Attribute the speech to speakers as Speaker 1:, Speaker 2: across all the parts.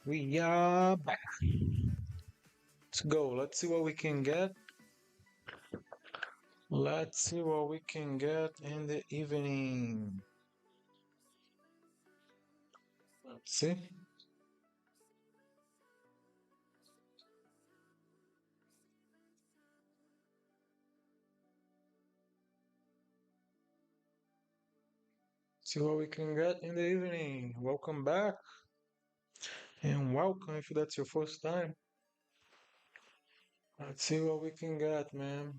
Speaker 1: We are back. Let's go. Let's see what we can get. Let's see what we can get in the evening. Let's see. See what we can get in the evening. Welcome back and welcome if that's your first time. Let's see what we can get, man.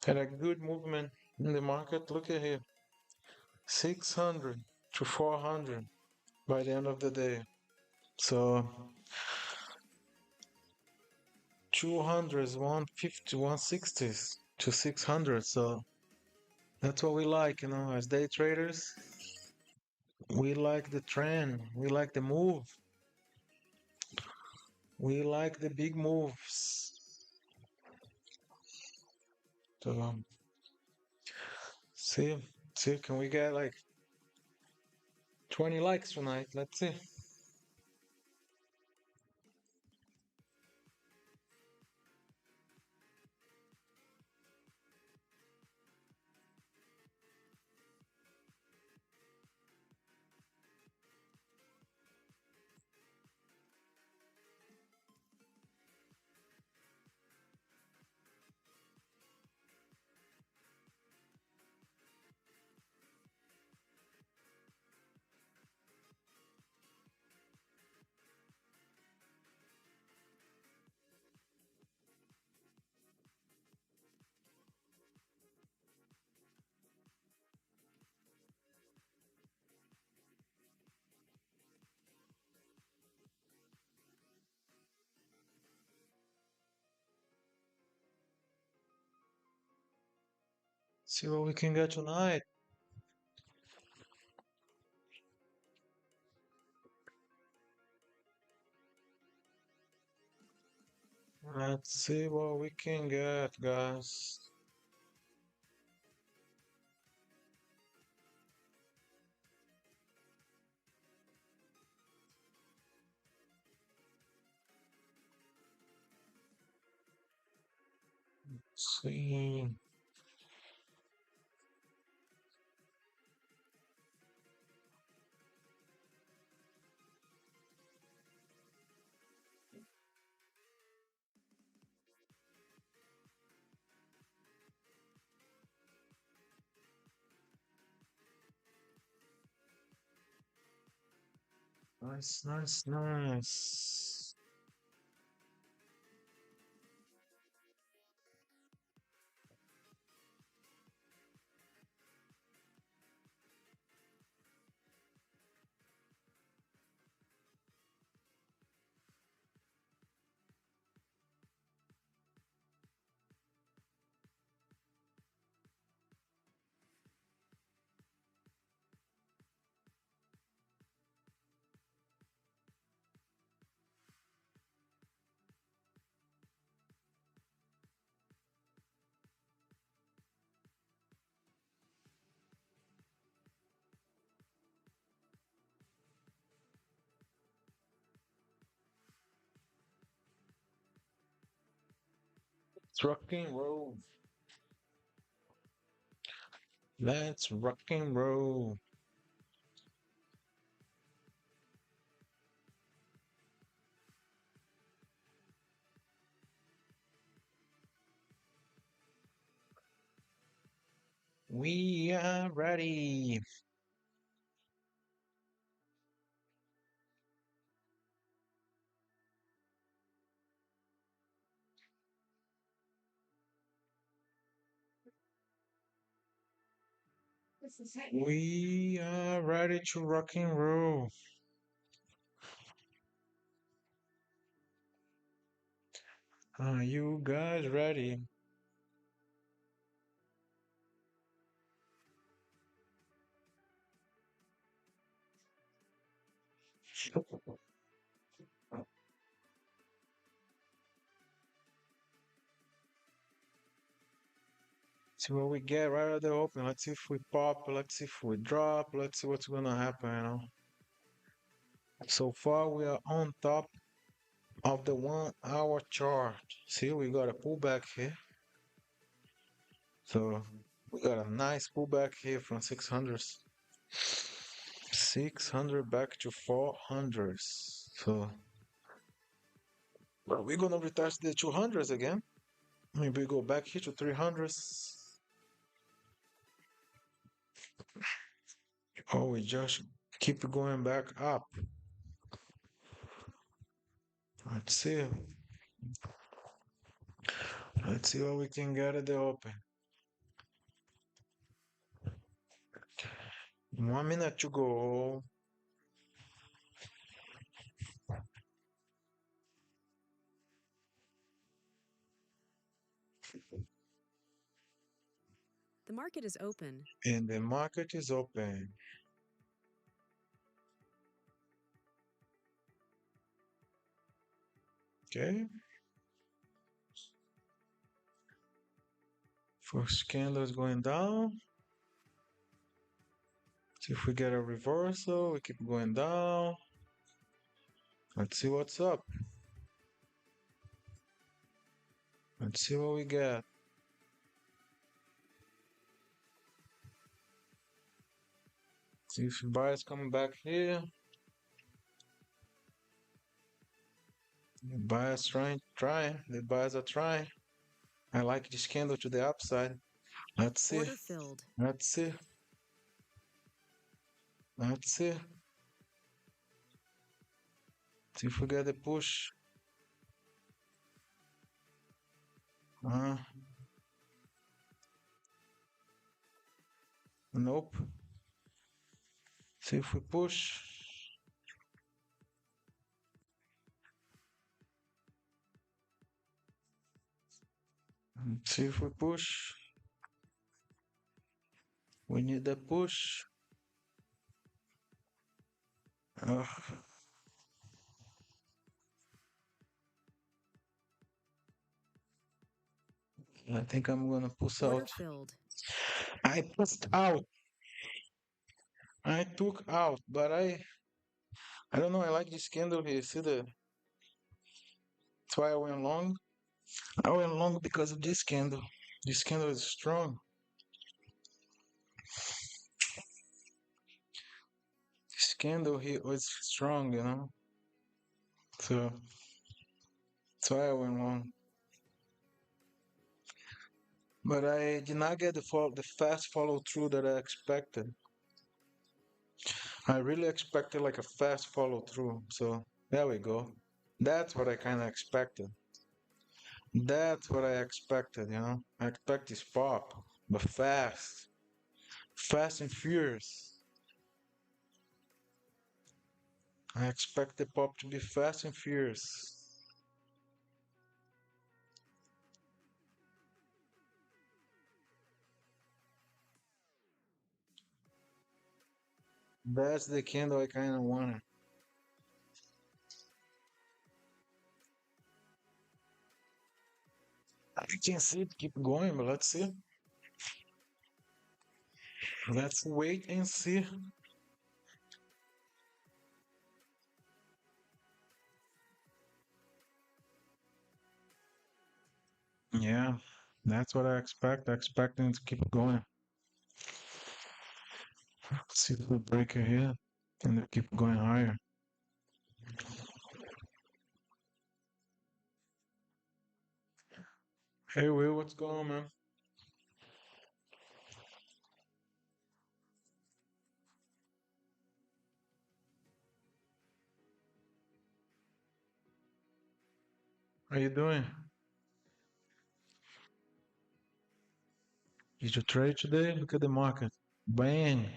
Speaker 1: Had a good movement in the market. Look at here. 600 to 400 by the end of the day. So 200s, 150, 160s to 600. So that's what we like, as day traders. We like the trend. We like the move. We like the big moves. So, see, see, can we get like 20 likes tonight? Let's see. See what we can get tonight. Let's see what we can get, guys. See. Nice, nice, nice. Let's rock and roll. Let's rock and roll. We are ready. We are ready to rock and roll. Are you guys ready? See what we get right at the open. Let's see if we pop. Let's see if we drop. Let's see what's gonna happen. So far, we are on top of the 1 hour chart. See, we got a pullback here. So we got a nice pullback here from 600. 600 back to 400. So well, we're gonna retest the 200s again. Maybe go back here to 300s. Or we just keep going back up. Let's see. Let's see what we can get at the open. 1 minute to go.
Speaker 2: The market is open.
Speaker 1: And the market is open. Okay. First candle is going down. See if we get a reversal. We keep going down. Let's see what's up. Let's see what we get. See if buyers coming back here. The buyers trying. The buyers are trying. I like this candle to the upside. Let's see.
Speaker 2: Order filled.
Speaker 1: Let's see. Let's see. See if we get a push. Uh, nope. See if we push. See if we push. We need a push. Uh, I think I'm gonna push
Speaker 2: Order
Speaker 1: out.
Speaker 2: filled.
Speaker 1: I pushed out. I took out, but I don't know. I like this candle here. See the that's why I went long. I went long because of this candle. This candle is strong. This candle here was strong, you know. So that's why I went long. But I did not get the fast follow through that I expected. I really expected like a fast follow through. So there we go. That's what I kind of expected. That's what I expected, you know. I expect this pop, but fast, fast and furious. I expect the pop to be fast and furious. That's the candle I kind of wanted. I can see it keep going, but let's see. Let's wait and see. Yeah, that's what I expect. I expect it to keep going. Let's see if we break it here and it keep going higher. Hey Will, what's going on, man? How you doing? Did you trade today? Look at the market. Bang!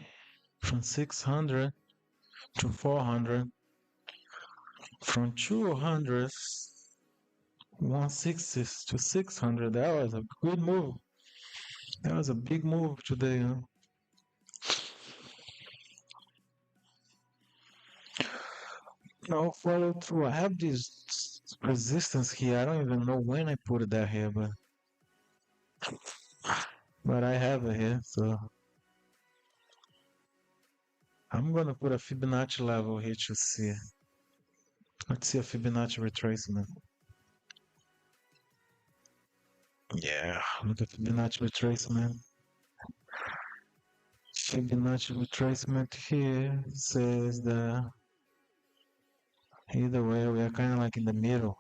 Speaker 1: From 600 to 400. From 200, 160s to 600. That was a good move. That was a big move today, huh? No follow through. I have this resistance here. I don't even know when I put it that here, but I have it here. So I'm gonna put a Fibonacci level here to see. Let's see a Fibonacci retracement. Yeah, look at Fibonacci retracement. Fibonacci retracement here says that either way we are kind of like in the middle.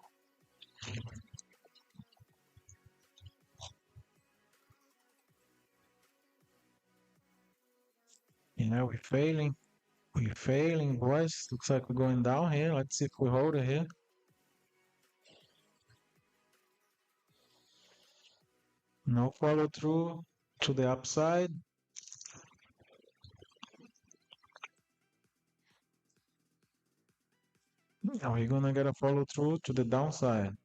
Speaker 1: Yeah, we're failing. We're failing, boys. Looks like we're going down here. Let's see if we hold it here. No follow through to the upside. Now we're gonna get a follow through to the downside.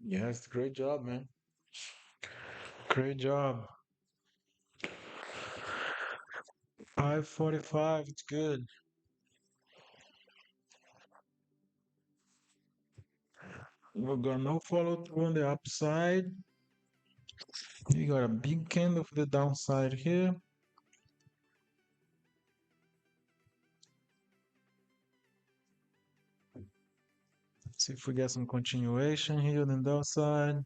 Speaker 1: Yes, great job, man. Great job. 545, it's good. We got no follow through on the upside. You got a big candle for the downside here. Let's see if we get some continuation here on the downside.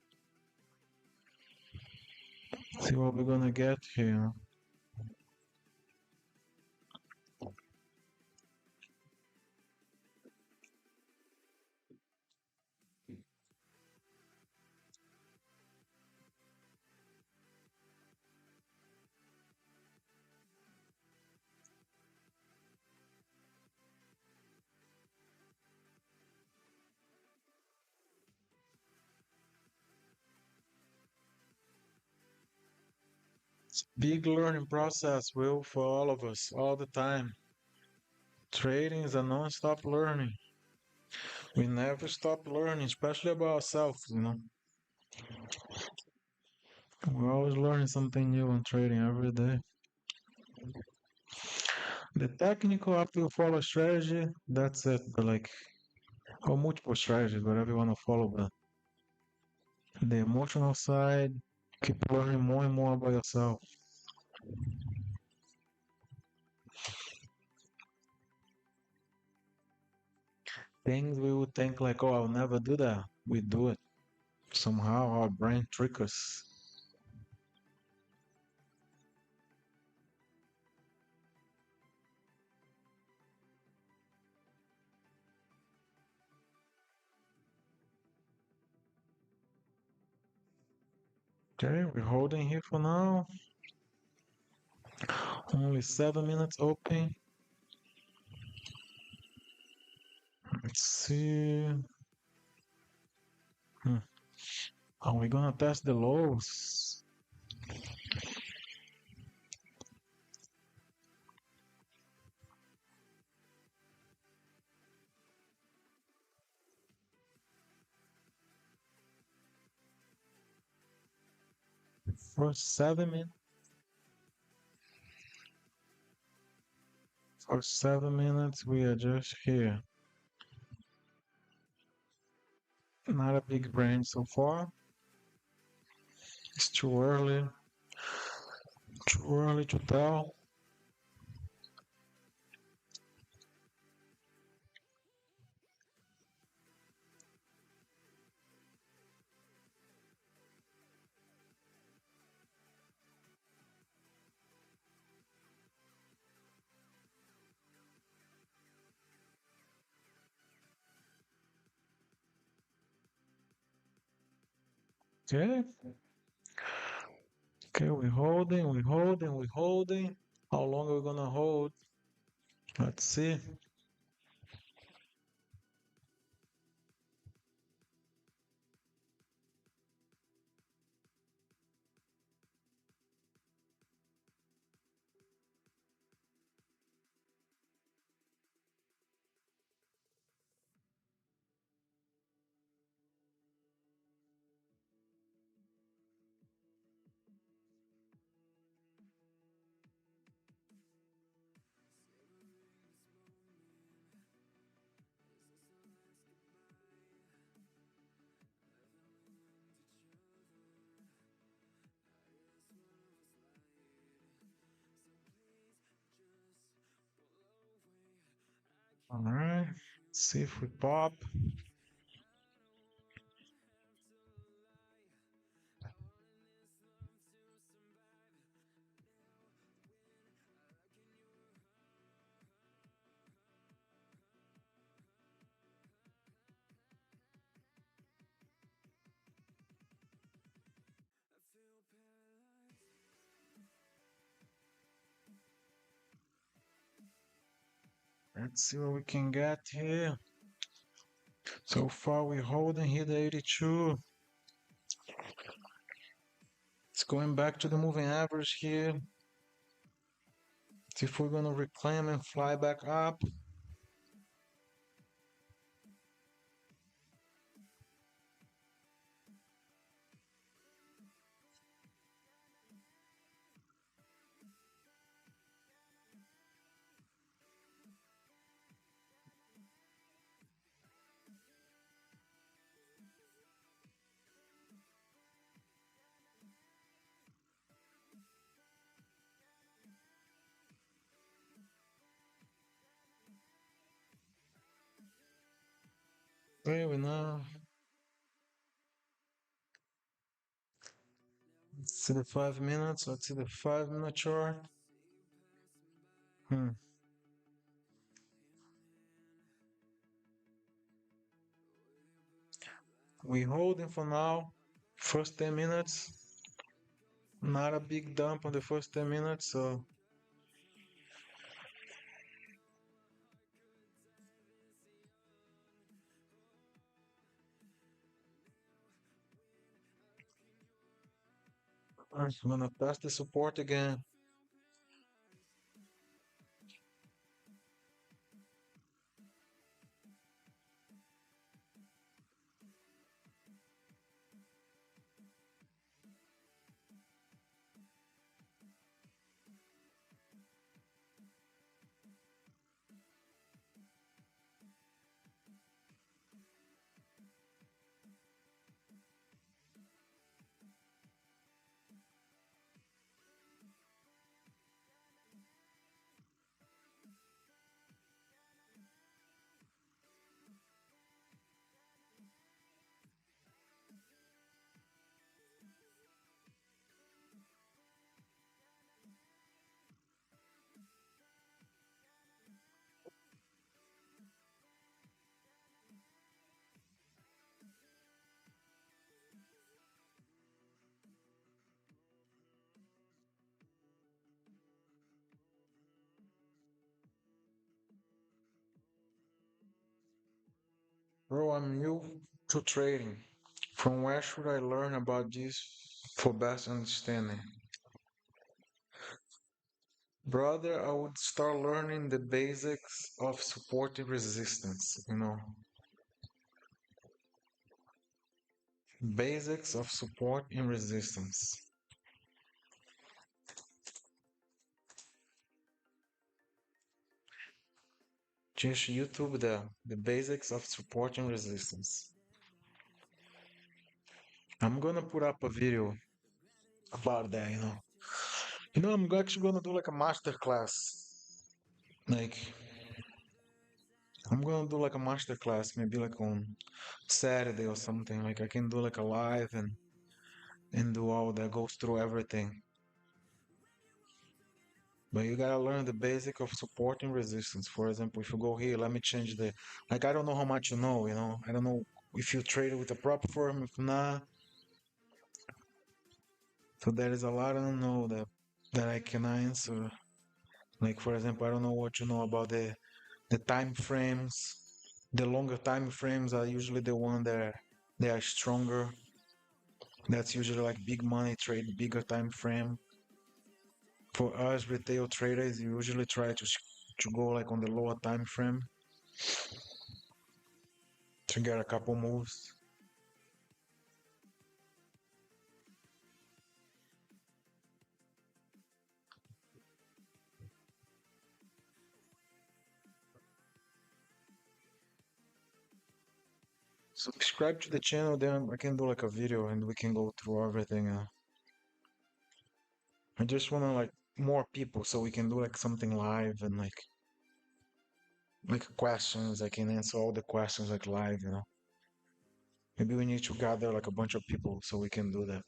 Speaker 1: See what we're gonna get here. Big learning process, Will, for all of us, all the time. Trading is a non-stop learning. We never stop learning, especially about ourselves. We're always learning something new on trading every day. The technical, after you follow strategy, that's it. But like, or multiple strategies, whatever you want to follow. But the emotional side, keep learning more and more about yourself. Things we would think like, oh, I'll never do that. We do it. Somehow our brain tricks us. Okay, we're holding here for now. Only 7 minutes open. Let's see. Are we gonna test the lows? For 7 minutes. For 7 minutes, we are just here. Not a big range so far. It's too early. Too early to tell. Okay. Okay, we're holding, we're holding, we're holding. How long are we gonna hold? Let's see. All right. See if we pop. Let's see what we can get here. So far, we're holding here the 82. It's going back to the moving average here. See if we're gonna reclaim and fly back up. There we now. Let's see the 5 minutes. Let's see the 5 minute chart. Hmm. We holding for now. First 10 minutes. Not a big dump on the first 10 minutes, so I'm gonna test the support again. Bro, I'm new to trading. From where should I learn about this for best understanding? Brother, I would start learning the basics of support and resistance. Basics of support and resistance. Just YouTube the basics of support and resistance. I'm gonna put up a video about that. I'm actually gonna do like a master class. Like I'm gonna do like a master class, maybe like on Saturday or something. Like I can do like a live and do all that, goes through everything. But you gotta learn the basic of support and resistance. For example, if you go here, let me change like I don't know how much you know. I don't know if you trade with a prop firm, if not. So there is a lot I don't know that I can answer. Like for example, I don't know what you know about the time frames. The longer time frames are usually the one that they are stronger. That's usually like big money trade, bigger time frame. For us retail traders, you usually try to go like on the lower time frame to get a couple moves. Subscribe to the channel, then I can do like a video and we can go through everything. I just wanna like more people so we can do like something live and like like questions. I can answer all the questions like live, you know. Maybe we need to gather like a bunch of people so we can do that.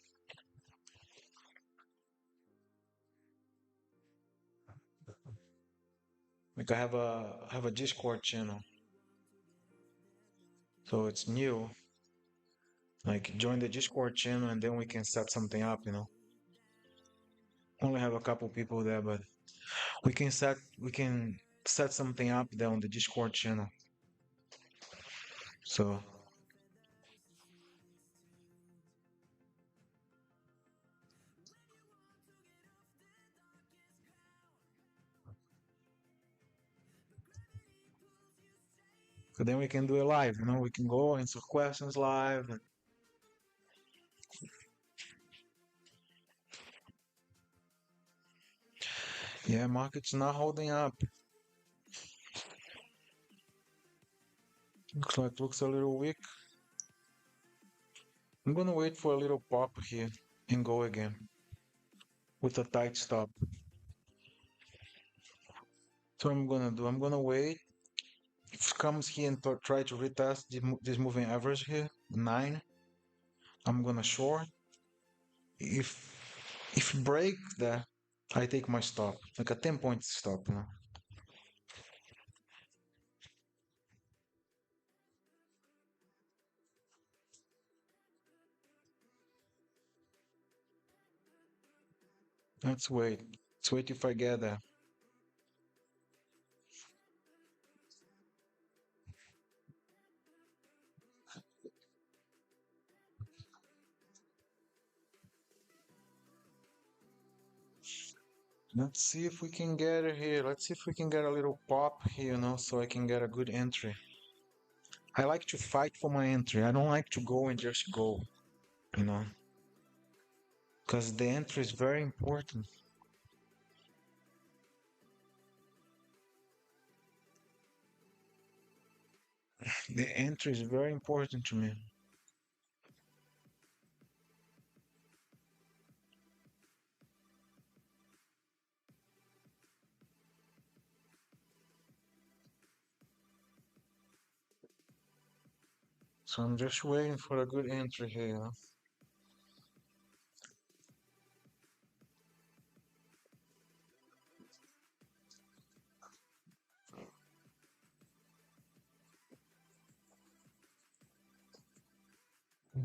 Speaker 1: Like I have a Discord channel, so it's new. Like join the Discord channel and then we can set something up, you know. Only have a couple people there, but we can set something up there on the Discord channel. So then we can do it live, you know. We can go answer questions live. And yeah, market's not holding up. Looks a little weak. I'm gonna wait for a little pop here and go again with a tight stop. So I'm gonna do. I'm gonna wait. If it comes here and try to retest this moving average here, 9, I'm gonna short. If break that, I take my stop, like a 10-point stop, you know. Let's wait. Let's wait if I get there. Let's see if we can get it here. Let's see if we can get a little pop here, you know, so I can get a good entry. I like to fight for my entry. I don't like to go and just go, you know, because the entry is very important. The entry is very important to me. So I'm just waiting for a good entry here, you know.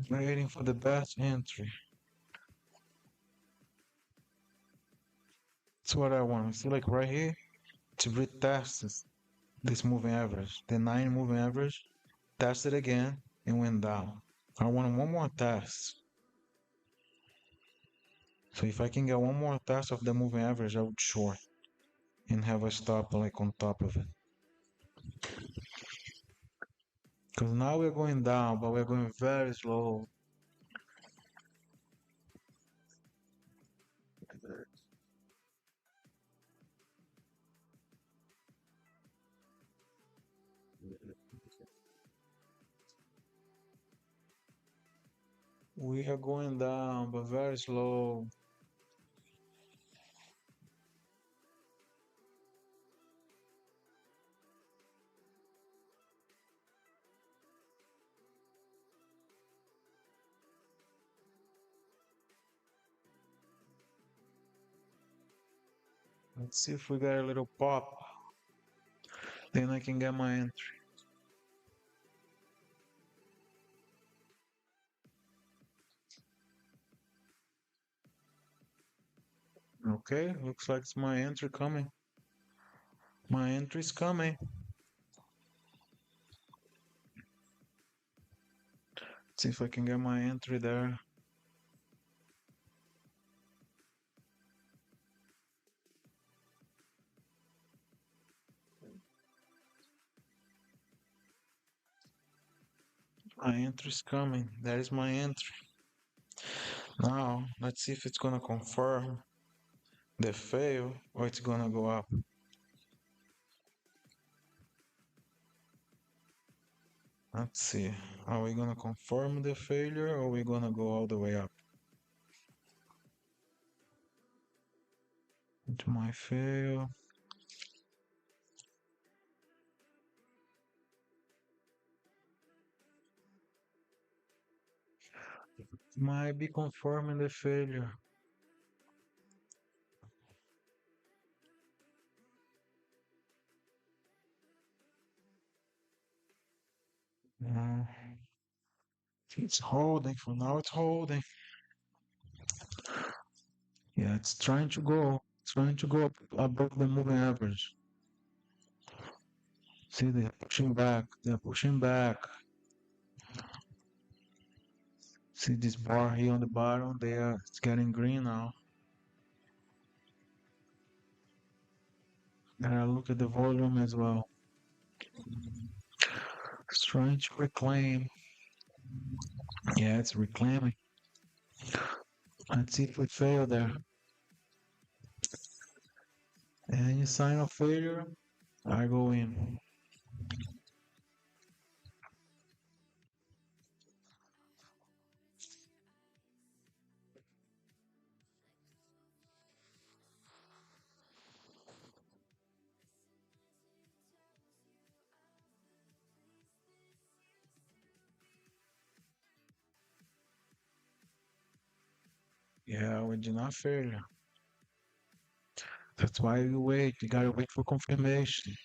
Speaker 1: Waiting for the best entry. That's what I want. See, like right here, to retest this moving average, the 9 moving average, test it again and went down. I want one more test. So if I can get one more test of the moving average, I would short and have a stop like on top of it. Because now we're going down, but we're going very slow. We are going down, but very slow. Let's see if we got a little pop. Then I can get my entry. Okay, looks like it's my entry coming. My entry's coming. See if I can get my entry there. My entry's coming. That is my entry. Now, let's see if it's gonna confirm the fail or it's gonna go up. Let's see. Are we gonna confirm the failure or are we gonna go all the way up? It might fail. Might be confirming the failure. Uh, it's holding for now. It's holding. Yeah, it's trying to go. Trying to go up above the moving average. See, they're pushing back. They're pushing back. See this bar here on the bottom there? It's getting green now. Gotta look at the volume as well. It's trying to reclaim. Yeah, it's reclaiming. Let's see if we fail there. Any sign of failure, I go in. Yeah, we did not fail. That's why you wait. You gotta wait for confirmation.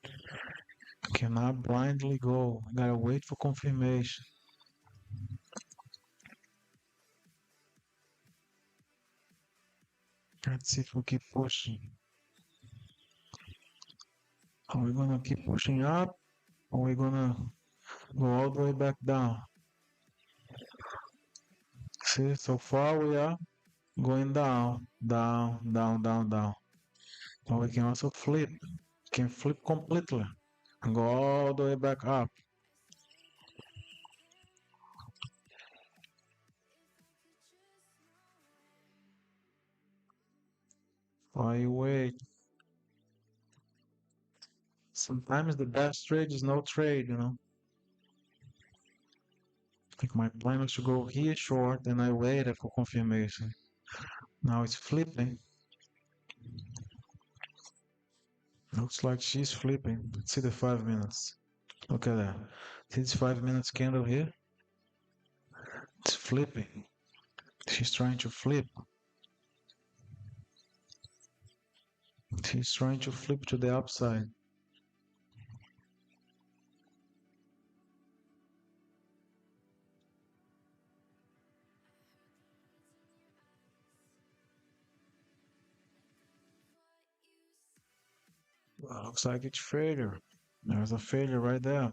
Speaker 1: You cannot blindly go. You gotta wait for confirmation. Let's see if we keep pushing. Are we gonna keep pushing up? Or are we gonna go all the way back down? See, so far we are going down, down, down, down, down. But we can also flip. We can flip completely and go all the way back up. While you wait. Sometimes the best trade is no trade, you know. Like my plan was to go here short and I waited for confirmation. Now it's flipping. Looks like she's flipping. Let's see the 5 minutes. Look at that. See this 5 minutes candle here? It's flipping. She's trying to flip. She's trying to flip to the upside. Well, looks like it's failure. There's a failure right there.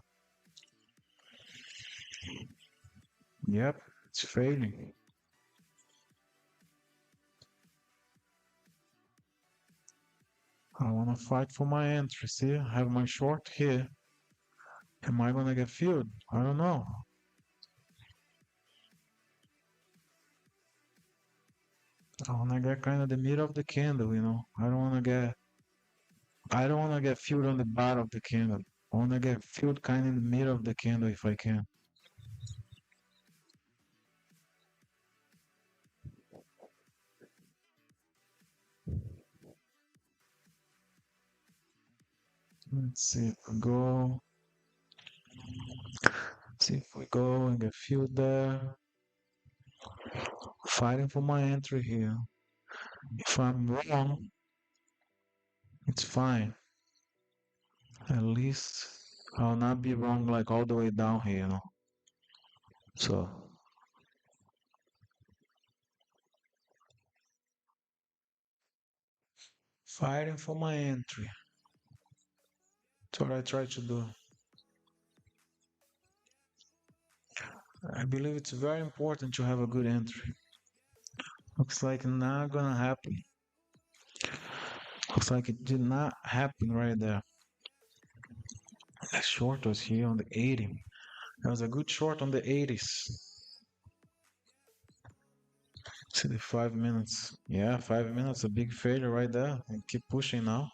Speaker 1: Yep, it's failing. I want to fight for my entry. See, I have my short here. Am I gonna get filled? I don't know. I wanna get kind of the middle of the candle, you know. I don't wanna get filled on the bottom of the candle. I wanna get filled kind of in the middle of the candle if I can. Let's see if we go. See if we go and get filled there. Fighting for my entry here. If I'm wrong, it's fine. At least I'll not be wrong like all the way down here, you know. So fighting for my entry. That's what I try to do. I believe it's very important to have a good entry. Looks like not gonna happen. Looks like it did not happen right there. The short was here on the 80. That was a good short on the 80s. See the 5 minutes. Yeah, 5 minutes, a big failure right there. And keep pushing now.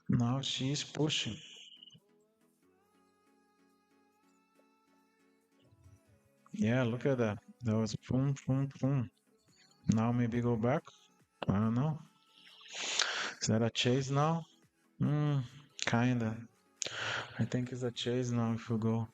Speaker 1: Now she's pushing. Yeah, look at that. That was boom, boom, boom. Now maybe go back. I don't know. Is that a chase now? Kinda. I think it's a chase now if we go.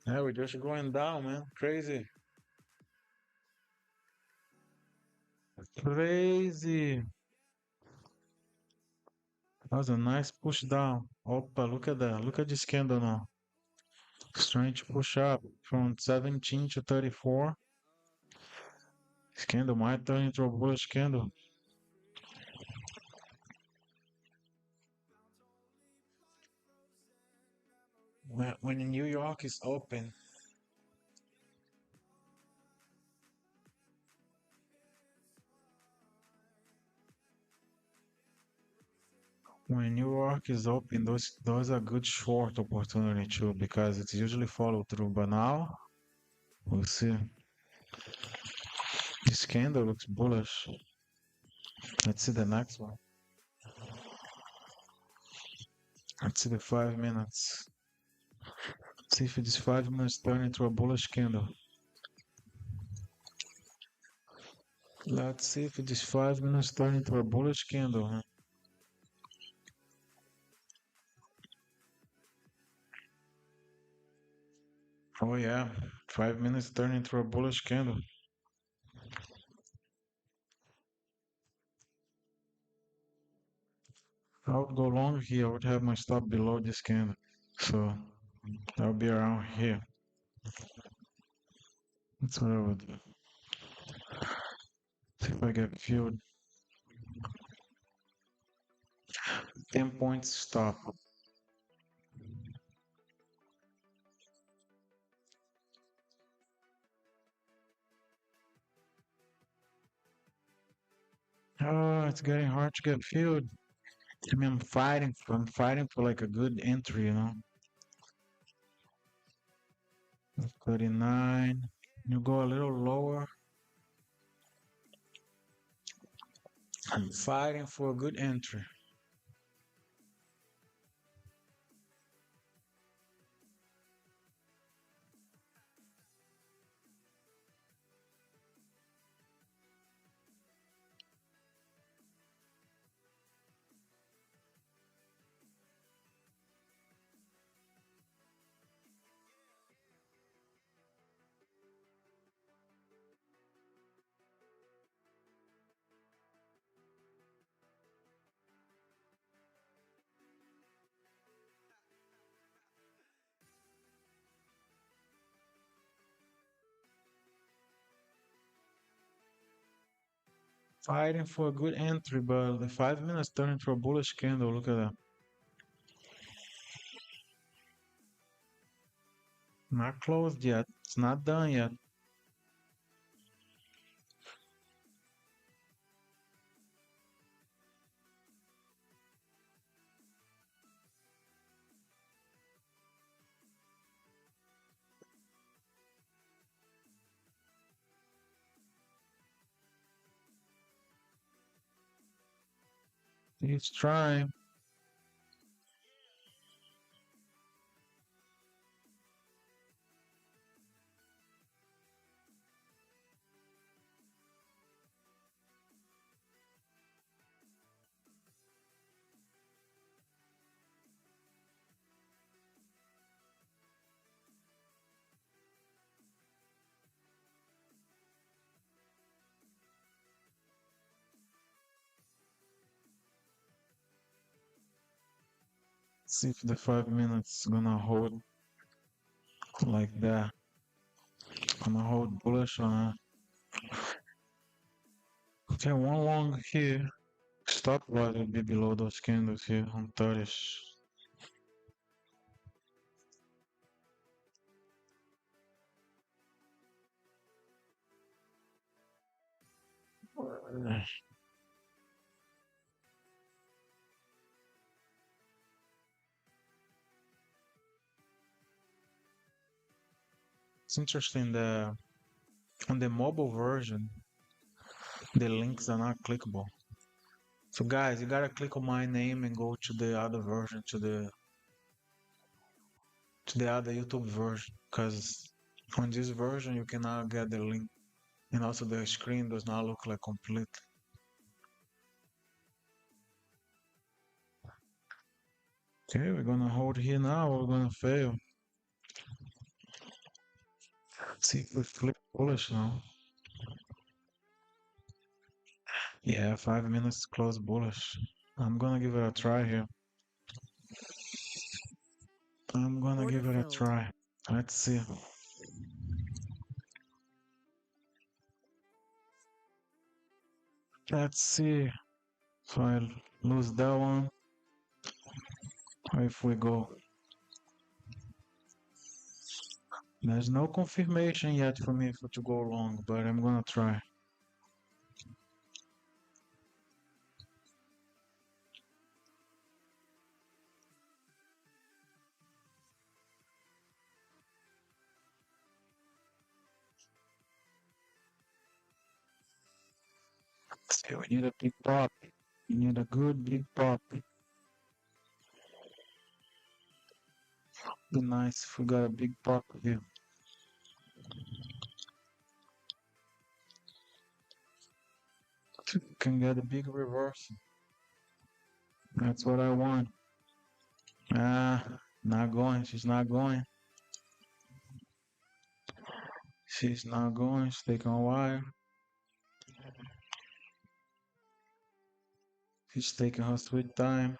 Speaker 1: Yeah, we're just going down, man. Crazy. Crazy. That was a nice push down. Opa, look at that. Look at this candle now. Strange push up from 17 to 34. This candle might turn into a bullish candle. When New York is open, when New York is open, those are good short opportunity too because it's usually follow through. But now we'll see. This candle looks bullish. Let's see the next one. Let's see the 5 minutes. See if this 5 minutes turn into a bullish candle. Let's see if this 5 minutes turn into a bullish candle. Huh? Oh yeah, 5 minutes turn into a bullish candle. I would go long here. I would have my stop below this candle. So I'll be around here. That's what I would do. See if I get filled. 10 points stop. Oh, it's getting hard to get filled. I mean, I'm fighting for like a good entry, you know. 39. You go a little lower. I'm fighting for a good entry. Fighting for a good entry, but the 5 minutes turned into a bullish candle. Look at that. Not closed yet. It's not done yet. It's trying. See if the 5 minutes gonna hold like that. Gonna hold bullish on it. Okay, one long here. Stop loss will be below those candles here on 30. It's interesting that on the mobile version, the links are not clickable. So guys, you gotta click on my name and go to the other version, to the other YouTube version, because on this version you cannot get the link, and also the screen does not look like complete. Okay, we're gonna hold here now. We're gonna fail. See if we flip bullish now. Yeah, 5 minutes close bullish. I'm gonna give it a try here. I'm gonna
Speaker 2: Order
Speaker 1: give it a
Speaker 2: filled.
Speaker 1: try. Let's see. Let's see if I lose that one or if we go. There's no confirmation yet for me for to go long, but I'm gonna try. See, we need a big pop. We need a good big pop. Be nice if we got a big pop here. Can get a big reverse. That's what I want. Ah, not going. She's not going. She's not going. She's taking a while. She's taking her sweet time.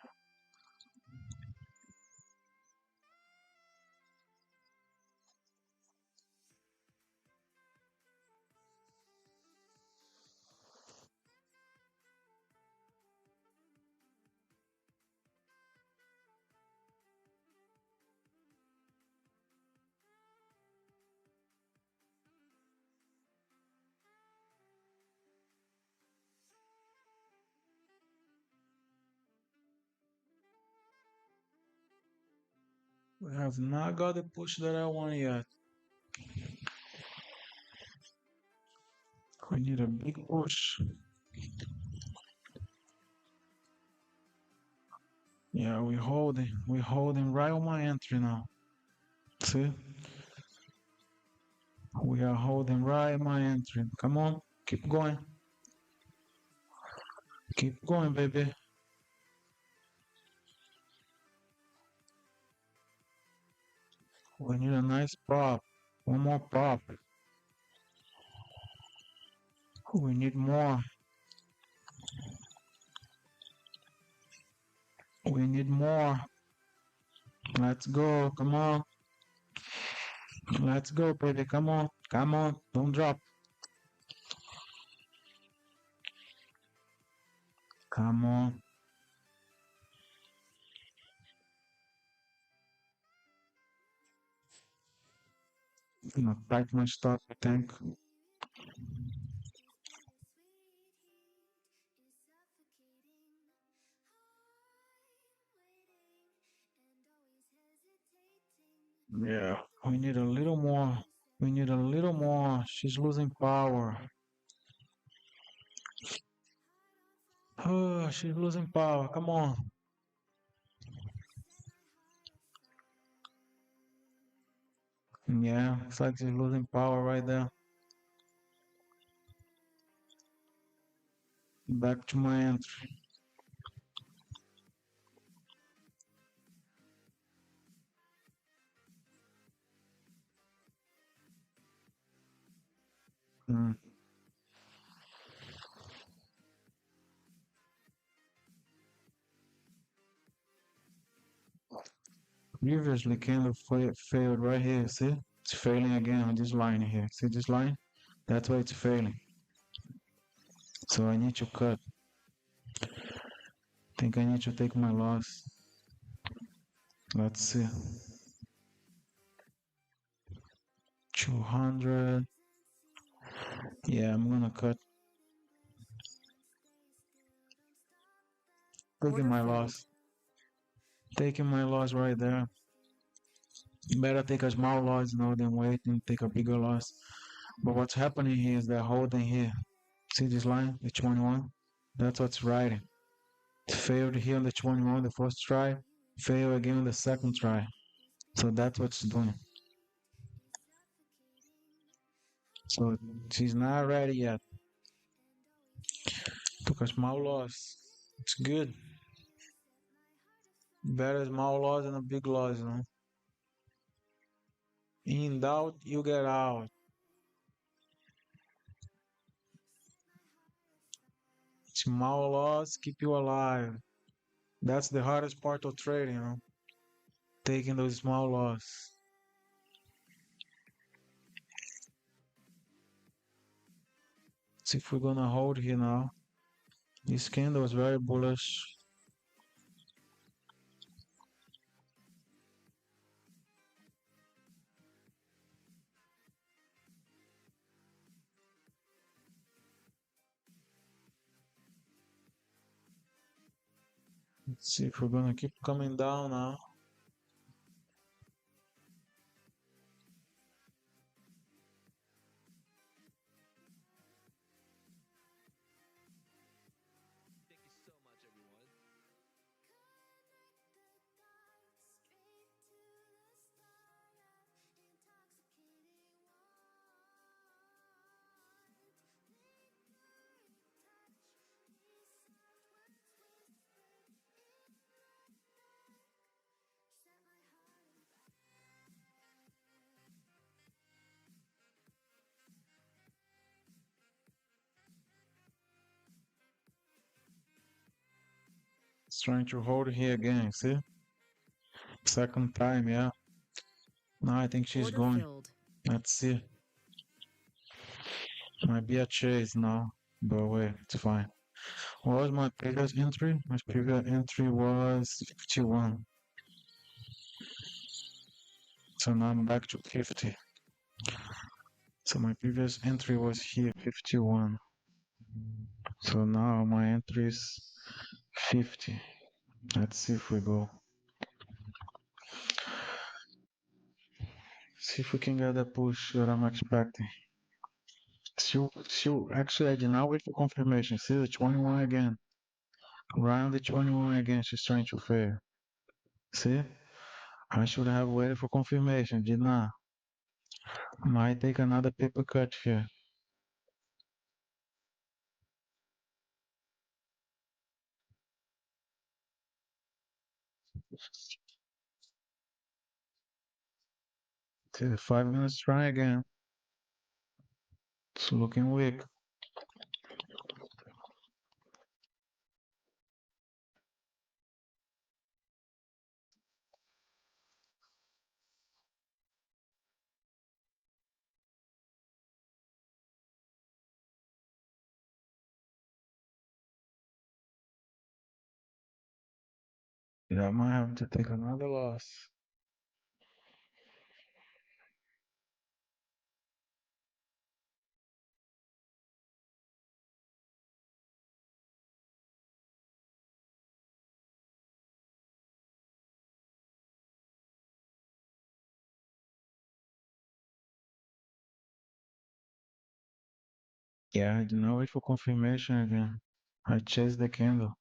Speaker 1: We have not got the push that I want yet. We need a big push. Yeah, we holding. We holding right on my entry now. See? We are holding right my entry. Come on, keep going. Keep going, baby. We need a nice pop. One more pop. We need more. We need more. Let's go. Come on. Let's go, baby. Come on. Come on. Don't drop. Come on. Gonna tight my stop, I think. Yeah. We need a little more. We need a little more. She's losing power. Oh, she's losing power. Come on. Yeah, it's like she's losing power right there. Back to my entry. Mm. Previously kind of failed right here. See? It's failing again on this line here. See this line? That's why it's failing. So I need to cut. Think I need to take my loss. Let's see. 200. Yeah, I'm gonna cut. Taking
Speaker 2: Order
Speaker 1: my
Speaker 2: filled.
Speaker 1: loss. Taking my loss right there. Better take a small loss now than wait and take a bigger loss. But what's happening here is they're holding here. See this line, the 21? That's what's writing. It failed here on the 21 the first try, failed again on the second try. So that's what it's doing. So she's not ready yet. Took a small loss. It's good. Better small loss than a big loss, you know. In doubt, you get out. Small loss keep you alive. That's the hardest part of trading, taking those small loss. See if we're gonna hold here now. This candle is very bullish. Let's see if we're gonna keep coming down now. It's trying to hold here again, see? Second time, yeah. Now I think she's
Speaker 2: Order
Speaker 1: going.
Speaker 2: filled.
Speaker 1: Let's see. Might be a chase now. But wait, it's fine. What was my previous entry? My previous entry was 51. So now I'm back to 50. So my previous entry was here, 51. So now my entry is 50. Let's see if we go. See if we can get the push that I'm expecting. Actually, I did not wait for confirmation. See the 21 again. Round the 21 again, she's trying to fail. See? I should have waited for confirmation, did not. Might take another paper cut here. See, 5 minutes try again. It's looking weak. Yeah, I might have to take another loss. Yeah, I did not wait for confirmation again. I chased the candle.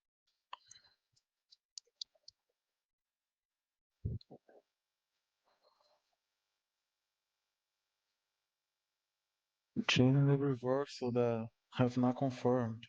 Speaker 1: Chasing the reversal that have not confirmed.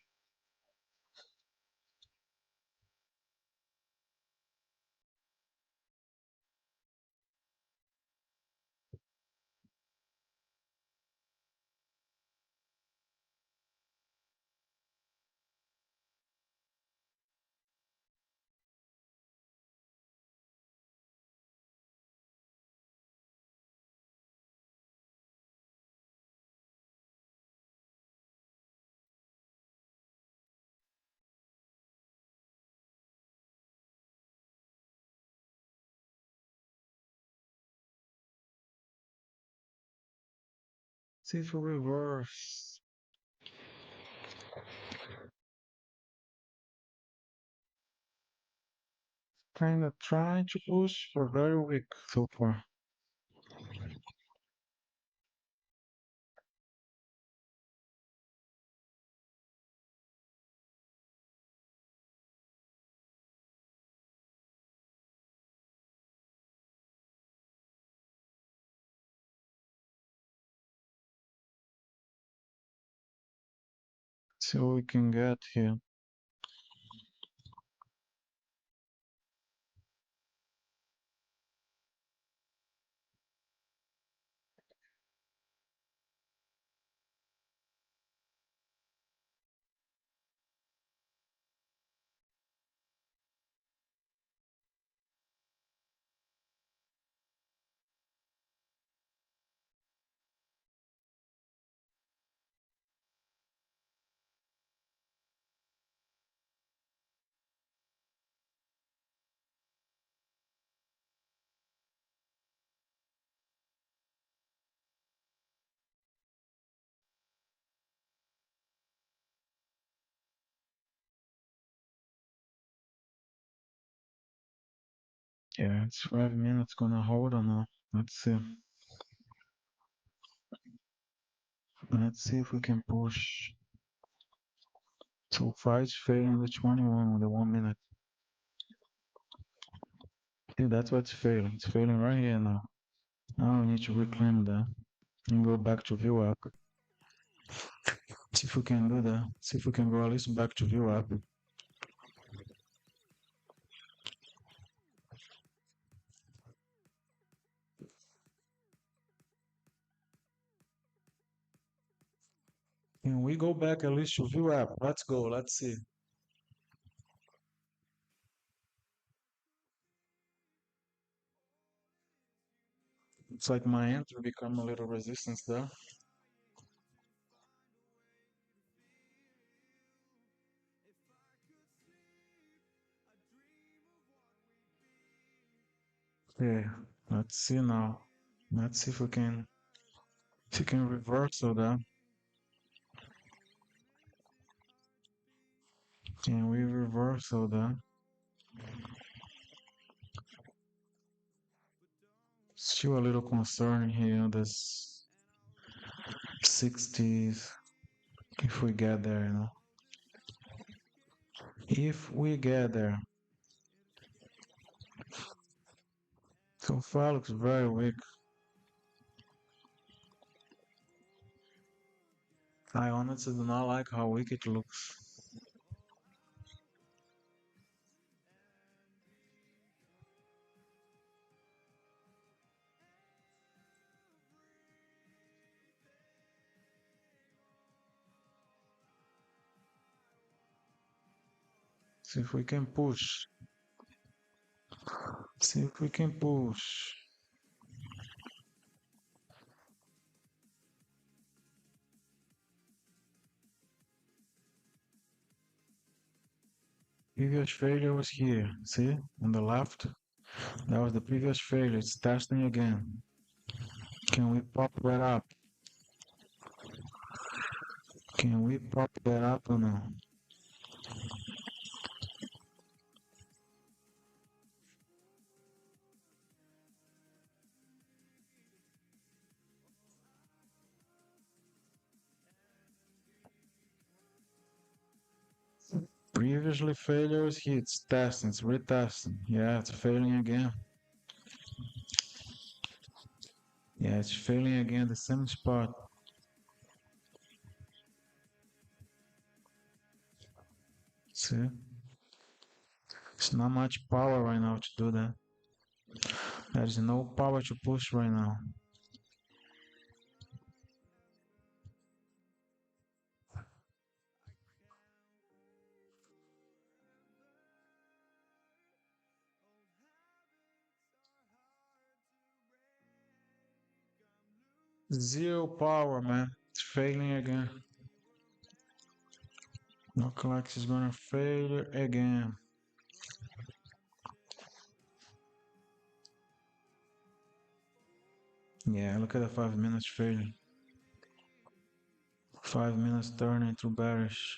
Speaker 1: See for reverse. Kinda trying to push, but very weak so far. See what we can get here. Yeah, it's 5 minutes gonna hold or not. Let's see. Let's see if we can push. So far it's failing the 21 with the 1 minute. See, that's what's failing. It's failing right here now. Now we need to reclaim that and go back to view app. See if we can do that. See if we can go at least back to view app. Can we go back at least to view app? Let's go. Let's see. It's like my entry become a little resistance there. Okay, let's see now. Let's see if we can reversal that. Can we reversal that? Still a little concerning here, this 60s, if we get there, you know. If we get there. So far looks very weak. I honestly do not like how weak it looks. See if we can push. See if we can push. Previous failure was here. See? On the left? That was the previous failure. It's testing again. Can we pop that up? Can we pop that up or no? Previously failures here. It's testing. It's retesting. Yeah, it's failing again. Yeah, it's failing again. The same spot. See? It's not much power right now to do that. There's no power to push right now. Zero power, man. It's failing again. Look like it's gonna fail again. Yeah, look at the 5 minutes failing. 5 minutes turning to bearish.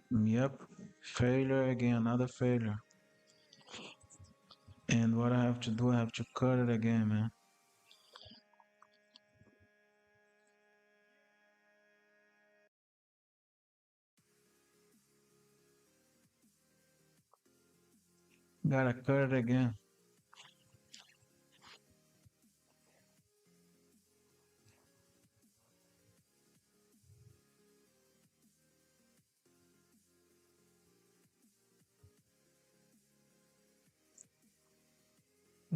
Speaker 1: Yep, failure again, another failure. And what I have to do, I have to cut it again, man. Gotta cut it again.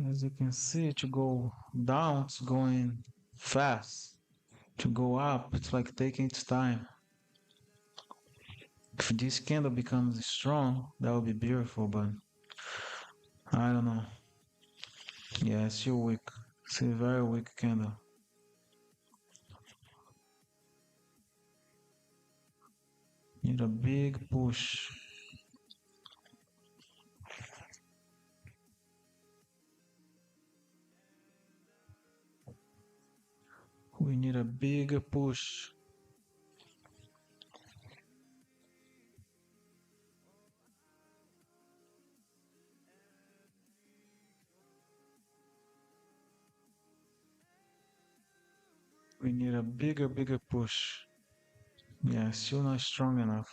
Speaker 1: As you can see, to go down, it's going fast. To go up, it's like taking its time. If this candle becomes strong, that would be beautiful, but I don't know. Yeah, it's still weak. It's a very weak candle. Need a big push. We need a big push. We need a bigger push. Yeah, still not strong enough.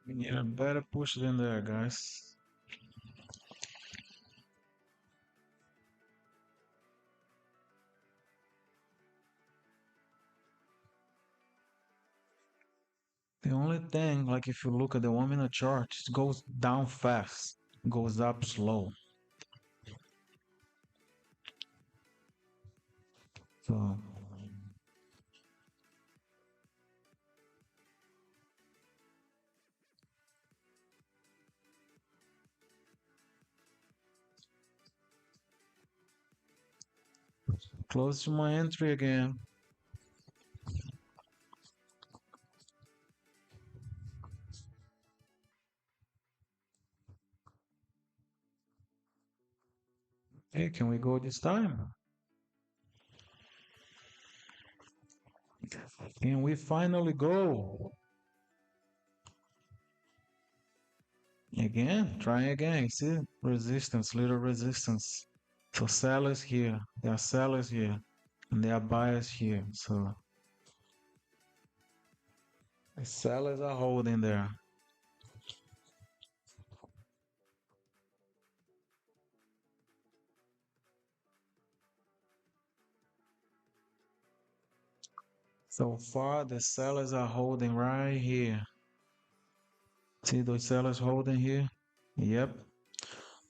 Speaker 1: We need a better push than there, guys. The only thing, like if you look at the 1 minute chart, it goes down fast, goes up slow. So close to my entry again. Hey, can we go this time? Can we finally go? Again, try again. See, resistance, little resistance. So sellers here, there are sellers here, and there are buyers here. So the sellers are holding there. So far, the sellers are holding right here. See those sellers holding here? Yep.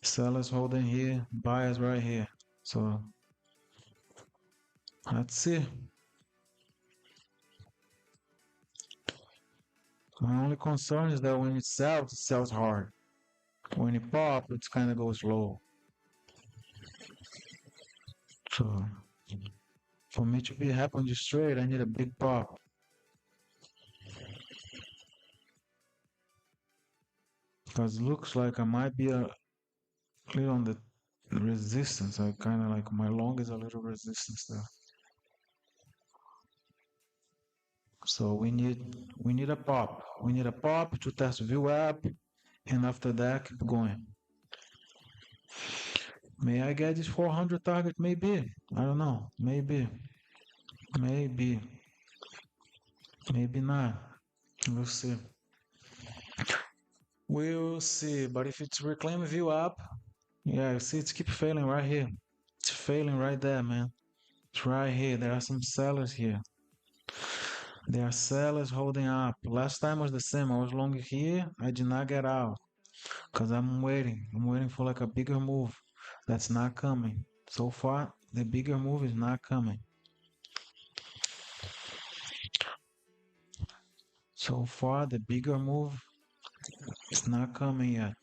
Speaker 1: Sellers holding here, buyers right here. So let's see. My only concern is that when it sells hard. When it pops, it kind of goes low. So for me to be happy on this trade, I need a big pop. Because it looks like I might be a little on the resistance. I kind of like my long is a little resistance there. So we need a pop. We need a pop to test view app, and after that keep going. May I get this 400 target? Maybe. I don't know. Maybe. Maybe. Maybe not. We'll see. We'll see. But if it's reclaim view up, yeah, you see it's keep failing right here. It's failing right there, man. It's right here. There are some sellers here. There are sellers holding up. Last time was the same. I was long here. I did not get out because I'm waiting. I'm waiting for like a bigger move. That's not coming. So far, the bigger move is not coming. So far, the bigger move is not coming yet.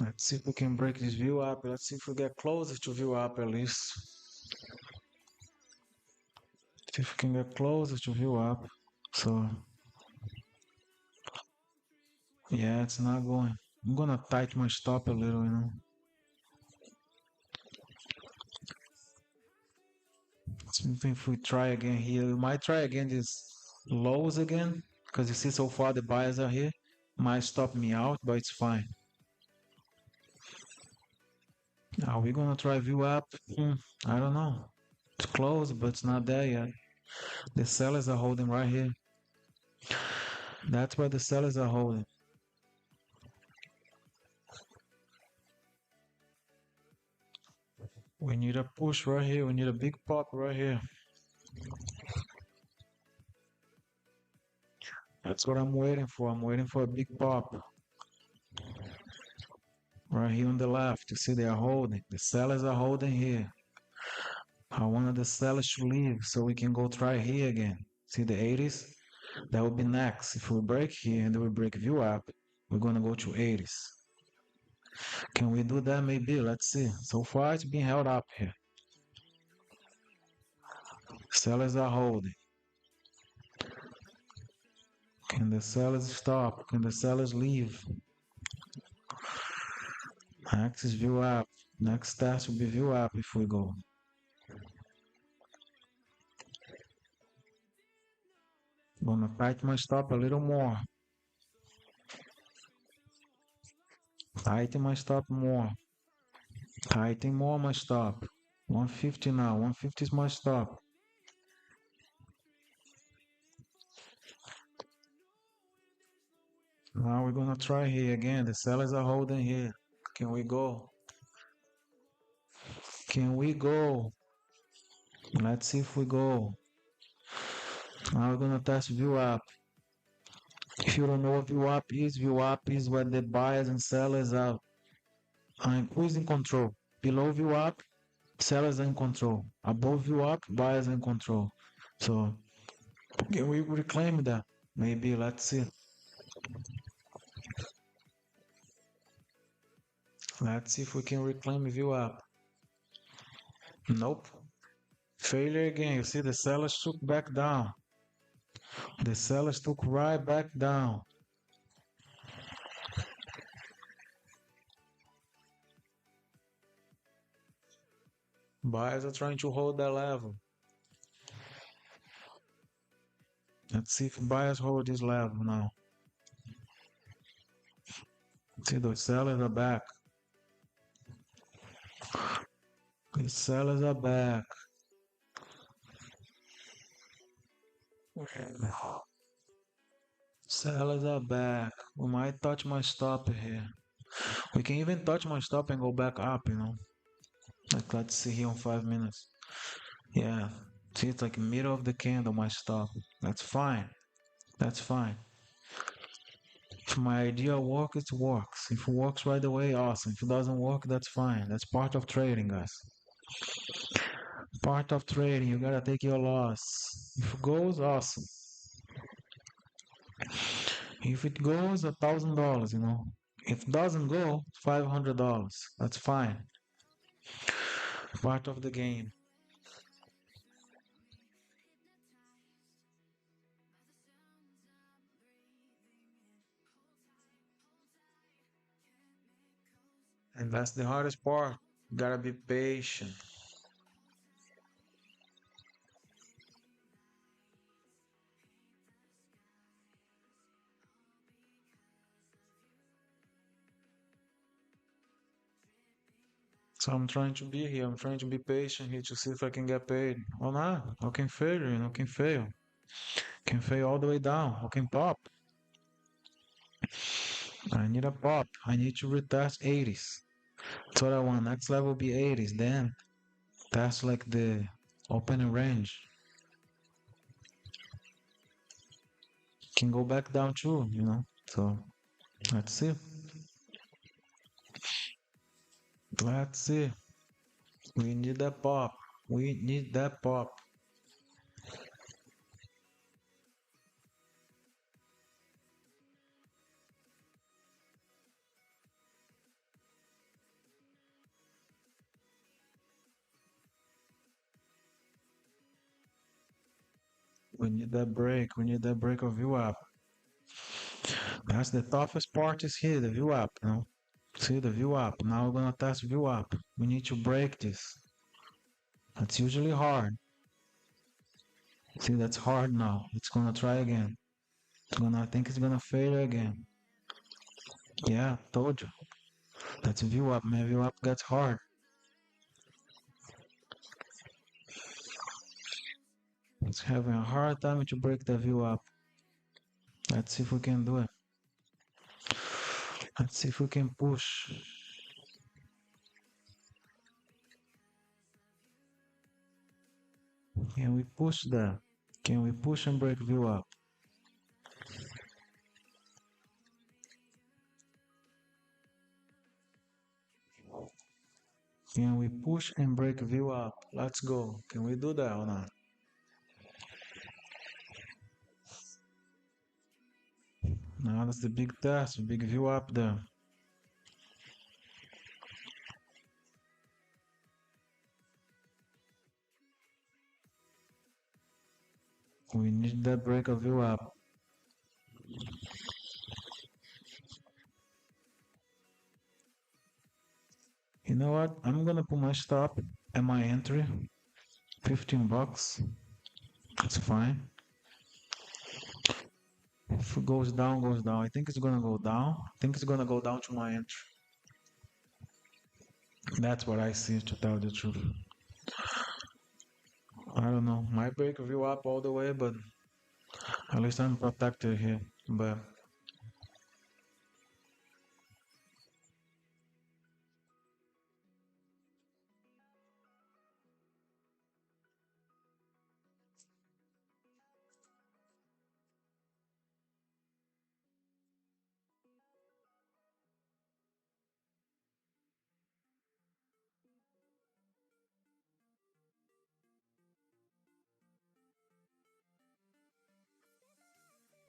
Speaker 1: Let's see if we can break this view up. Let's see if we get closer to view up at least. See if we can get closer to view up. So, yeah, it's not going. I'm gonna tighten my stop a little. See if we try again here. We might try again these lows again. Because you see so far the buyers are here. Might stop me out, but it's fine. Are we gonna try view up? I don't know. It's close, but it's not there yet. The sellers are holding right here. That's where the sellers are holding. We need a push right here. We need a big pop right here. That's what I'm waiting for. I'm waiting for a big pop. Right here on the left. You see they are holding. The sellers are holding here. I wanted the sellers to leave so we can go try here again. See the 80s? That would be next. If we break here and then we break view up, we're gonna go to 80s. Can we do that? Maybe. Let's see. So far it's being held up here. Sellers are holding. Can the sellers stop? Can the sellers leave? Next is view up. Next test will be view up if we go. Gonna tighten my stop a little more. Tighten my stop more. Tighten more my stop. 150 now. 150 is my stop. Now we're gonna try here again. The sellers are holding here. Can we go? Can we go? Let's see if we go. Now we're gonna test view up. If you don't know what view up is where the buyers and sellers are who's in control. Below view up, sellers are in control. Above view up, buyers in control. So can we reclaim that? Maybe let's see. Let's see if we can reclaim view up. Nope. Failure again. You see the sellers took back down. The sellers took right back down. Buyers are trying to hold that level. Let's see if buyers hold this level now. See, the sellers are back. The sellers are back. Sellers are back. We might touch my stop here. We can even touch my stop and go back up, you know. Like, let's see here on 5 minutes. Yeah. See, it's like middle of the candle, my stop. That's fine. That's fine. If my idea works, it works. If it works right away, awesome. If it doesn't work, that's fine. That's part of trading, guys. Part of trading. You gotta take your loss. If it goes, awesome. If it goes, $1,000, you know. If it doesn't go, $500. That's fine. Part of the game. And that's the hardest part. You gotta be patient. So I'm trying to be here. I'm trying to be patient here to see if I can get paid or not. I can fail, you know, can fail. Can fail all the way down. I can pop. I need a pop. I need to retest 80s. That's what I want. Next level will be 80s. Then that's like the opening range. Can go back down too, you know. So let's see. Let's see. We need that pop. We need that pop. We need that break. We need that break of view up. That's the toughest part is here, the view up, you know. See the view up. Now we're gonna test view up. We need to break this. That's usually hard. See, that's hard now. It's gonna try again. I think it's gonna fail again. Yeah, told you. That's view up, man. View up gets hard. It's having a hard time to break the view up. Let's see if we can do it. Let's see if we can push. Can we push that? Can we push and break view up? Can we push and break view up? Let's go. Can we do that or not? Now that's the big test, big view up there. We need that break of view up. You know what? I'm gonna put my stop and my entry, $15. That's fine. If it goes down, goes down. I think it's gonna go down. I think it's gonna go down to my entry. That's what I see, to tell the truth. I don't know. Might break view up all the way, but at least I'm protected here. But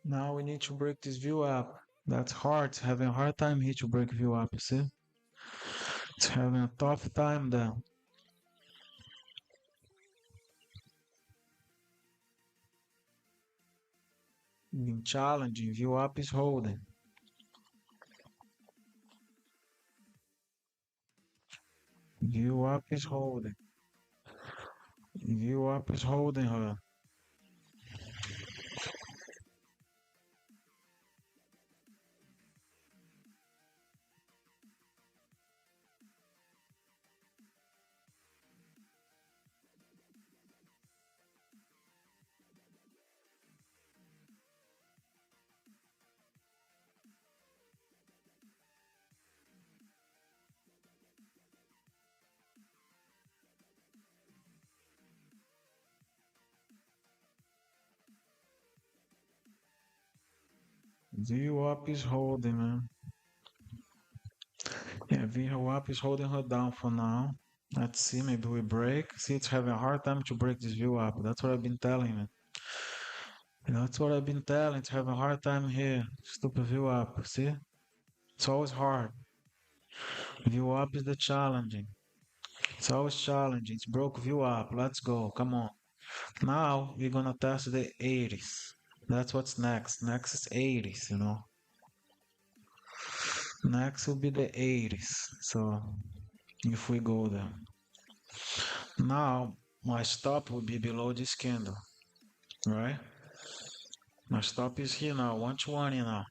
Speaker 1: now we need to break this view up. That's hard. It's having a hard time here to break view up, you see? It's having a tough time there. Being challenging. View up is holding. View up is holding. View up is holding her. View up is holding, man. Yeah, view up is holding her down for now. Let's see, maybe we break. See, it's having a hard time to break this view up. That's what I've been telling, man. That's what I've been telling. It's having a hard time here. Stupid view up. See? It's always hard. View up is the challenging. It's always challenging. It's broke view up. Let's go. Come on. Now we're gonna test the 80s. That's what's next. Next is 80s, you know. Next will be the 80s. So if we go there. Now my stop will be below this candle, right? My stop is here now, 120 now.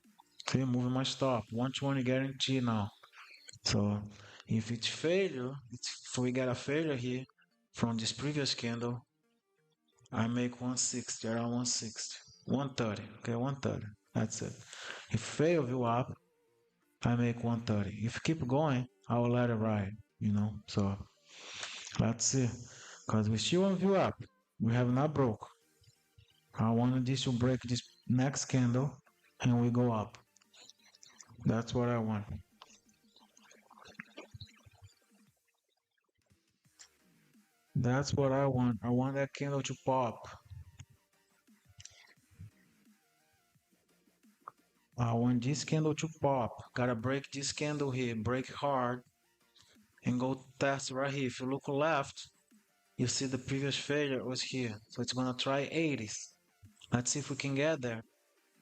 Speaker 1: See, moving my stop, 120 guarantee now. So if it's failure, if we get a failure here from this previous candle, I make 160, around 160, 130, okay, 130. That's it. If fail view up, I make 130. If keep going, I will let it ride, you know. So let's see, because we still on view up. We have not broke. I wanted this to break this next candle and we go up. That's what I want. That's what I want. I want that candle to pop. I want this candle to pop. Gotta break this candle here, break hard, and go test right here. If you look left, you see the previous failure was here. So it's gonna try 80s. Let's see if we can get there.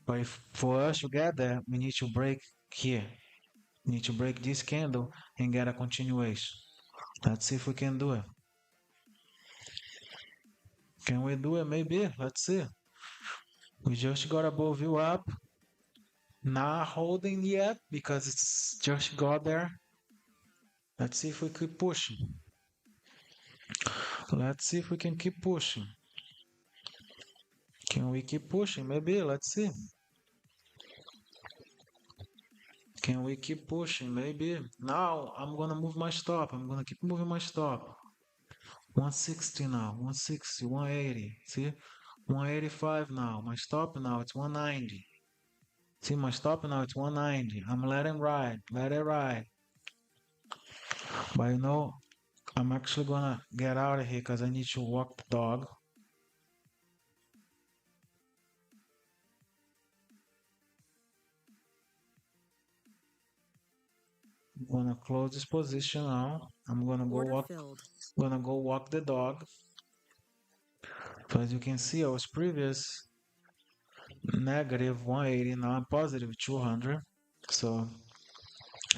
Speaker 1: But if for us to get there, we need to break here. We need to break this candle and get a continuation. Let's see if we can do it. Can we do it? Maybe. Let's see. We just got above you up. Not holding yet because it's just got there. Let's see if we keep pushing. Let's see if we can keep pushing. Can we keep pushing? Maybe. Let's see. Can we keep pushing? Maybe. Now I'm gonna move my stop. I'm gonna keep moving my stop. 160 now. 160, 180. See? 185 now. My stop now it's 190. See my stop now it's 190. I'm letting ride. Let it ride. But you know, I'm actually gonna get out of here because I need to walk the dog. I'm gonna close this position now. I'm gonna go
Speaker 2: Order
Speaker 1: walk.
Speaker 2: filled.
Speaker 1: Gonna go walk the dog. So as you can see, I was previous negative 180. Now I'm positive 200. So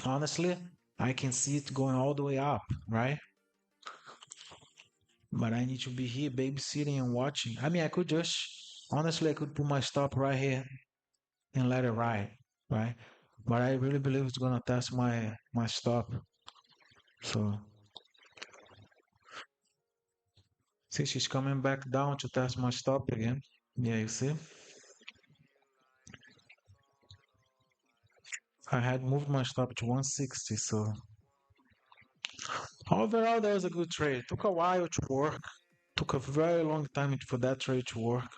Speaker 1: honestly, I can see it going all the way up, right? But I need to be here babysitting and watching. I mean, I could just, honestly, I could put my stop right here and let it ride, right? But I really believe it's gonna test my stop. So see, she's coming back down to test my stop again. Yeah, you see? I had moved my stop to 160, so overall that was a good trade. Took a while to work. Took a very long time for that trade to work.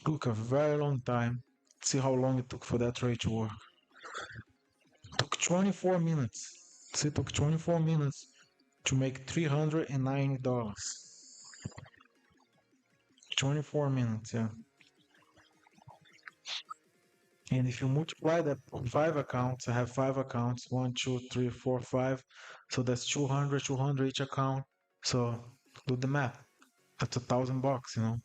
Speaker 1: Took a very long time. See how long it took for that trade to work. Took 24 minutes. See, it took 24 minutes to make $390. 24 minutes, yeah. And if you multiply that on 5 accounts, I have 5 accounts, one, two, three, four, five. So that's 200, 200 each account. So do the math. That's $1,000, you know.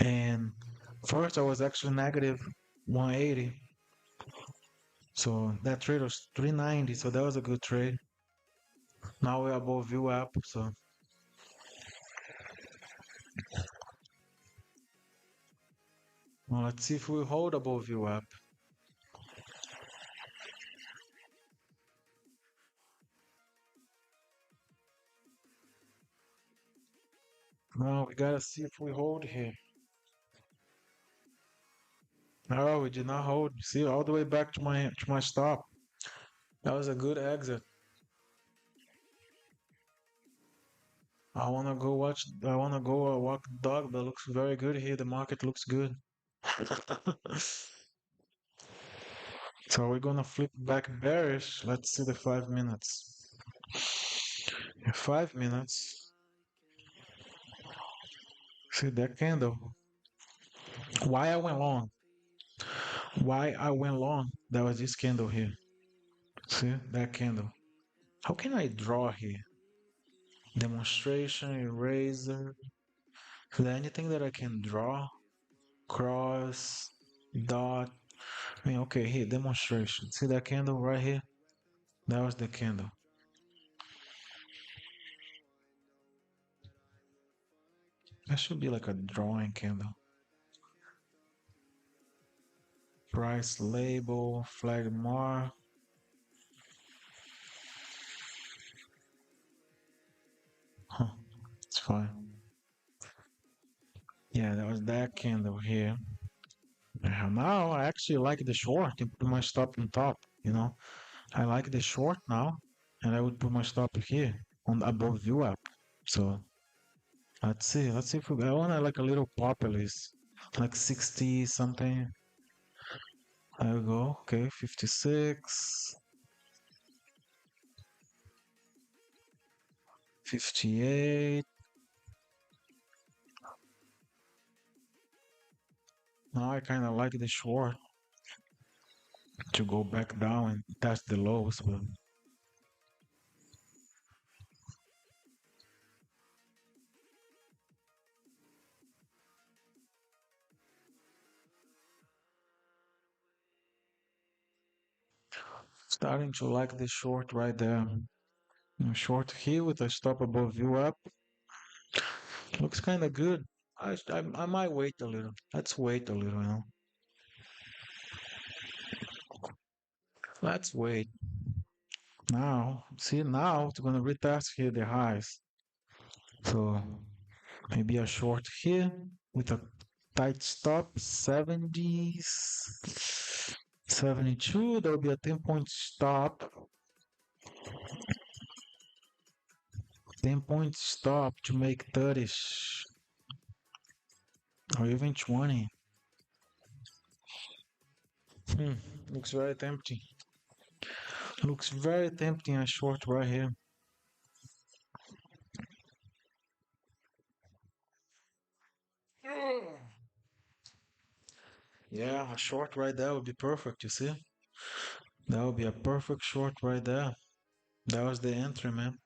Speaker 1: And first I was actually negative 180. So that trade was 390. So that was a good trade. Now we're above view up. So well, let's see if we hold above view up. No, we gotta see if we hold here. No, we did not hold. See, all the way back to my stop. That was a good exit. I wanna go watch. I wanna go walk the dog. That looks very good here. The market looks good. So we're gonna flip back bearish. Let's see the 5 minutes. In 5 minutes. See that candle. Why I went long? Why I went long? That was this candle here. See that candle. How can I draw here? Demonstration, eraser. Is there anything that I can draw? Cross, dot. I mean, okay, here, demonstration. See that candle right here? That was the candle. That should be like a drawing candle. Price label, flag mark. Huh, it's fine. Yeah, that was that candle here. Now I actually like the short and put my stop on top, you know. I like the short now, and I would put my stop here on above view up. So let's see. Let's see if I want like a little populist, like 60 something. There we go. Okay, 56, 58. Now I kind of like the short to go back down and test the lows, but starting to like the short right there. Short here with a stop above view up. Looks kind of good. I might wait a little. Let's wait a little, you know. Let's wait. Now, see now it's gonna retest here the highs. So maybe a short here with a tight stop, 70s, 72. There'll be a 10-point stop. 10-point stop to make 30s or even 20. Hmm, looks very tempting. Looks very tempting a short right here. Yeah, a short right there would be perfect, you see? That would be a perfect short right there. That was the entry, man.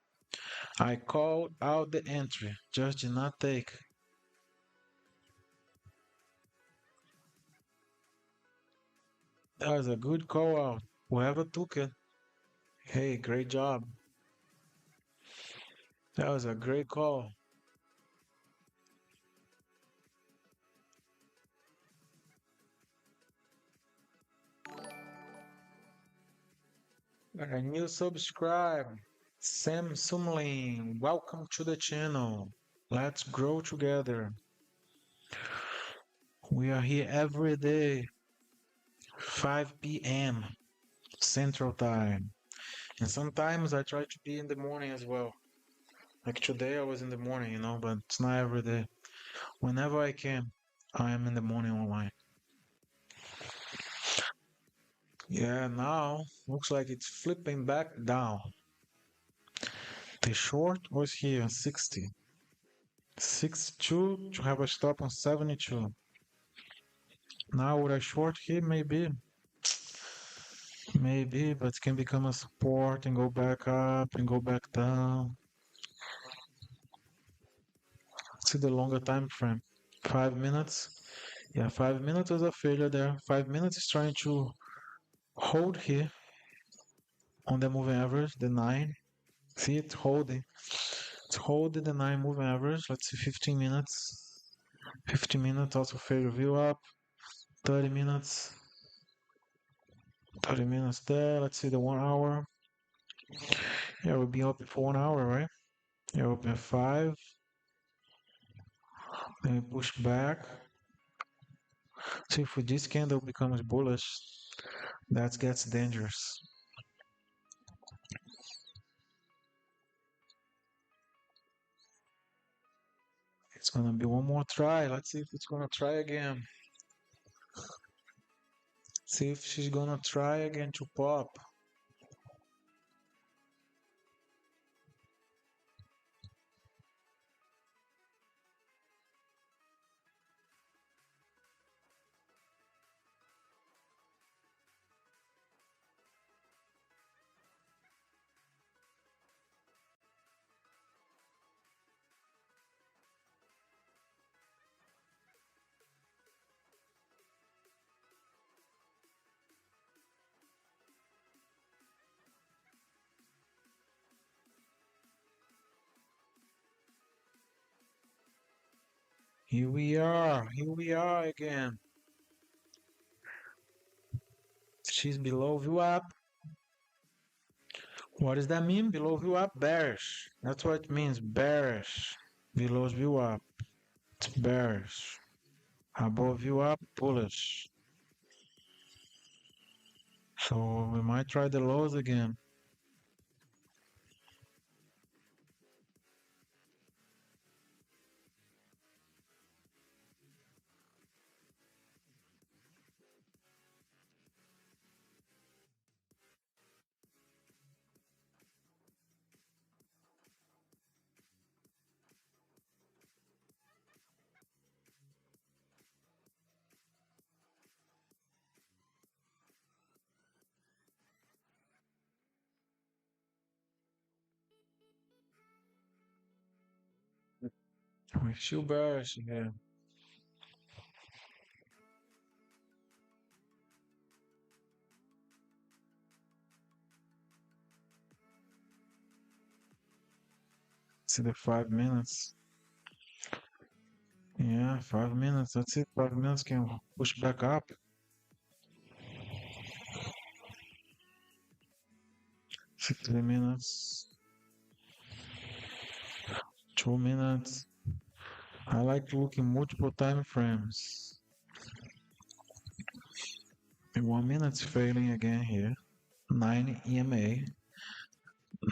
Speaker 1: I called out the entry, just did not take. That was a good call out. Whoever took it, hey, great job. That was a great call. Got a new subscribe. Sam Sumlin, welcome to the channel. Let's grow together. We are here every day, 5 p.m. Central Time. And sometimes I try to be in the morning as well. Like today I was in the morning, but it's not every day. Whenever I can, I am in the morning online. Yeah, now looks like it's flipping back down. The short was here, 60. 62 to have a stop on 72. Now with a short here, maybe, but it can become a support and go back up and go back down. See the longer time frame. 5 minutes. Yeah, 5 minutes was a failure there. 5 minutes is trying to hold here on the moving average, the 9. See it holding. It's holding the 9 moving average. Let's see 15 minutes. 15 minutes also failure view up. 30 minutes. 30 minutes there. Let's see the 1 hour. Yeah, we'll be open for 1 hour, right? Yeah, open 5. Then we push back. See if this candle becomes bullish, that gets dangerous. It's gonna be one more try. Let's see if it's gonna try again. See if she's gonna try again to pop. Here we are again. She's below view up. What does that mean? Below view up, bearish. That's what it means, bearish. Below view up, it's bearish. Above view up, bullish. So we might try the lows again. We're still bearish again. See the 5 minutes. Yeah, 5 minutes. That's it. 5 minutes can push back up. 50 minutes. 2 minutes. I like to look in multiple time frames. And 1 minute's failing again here. 9 EMA.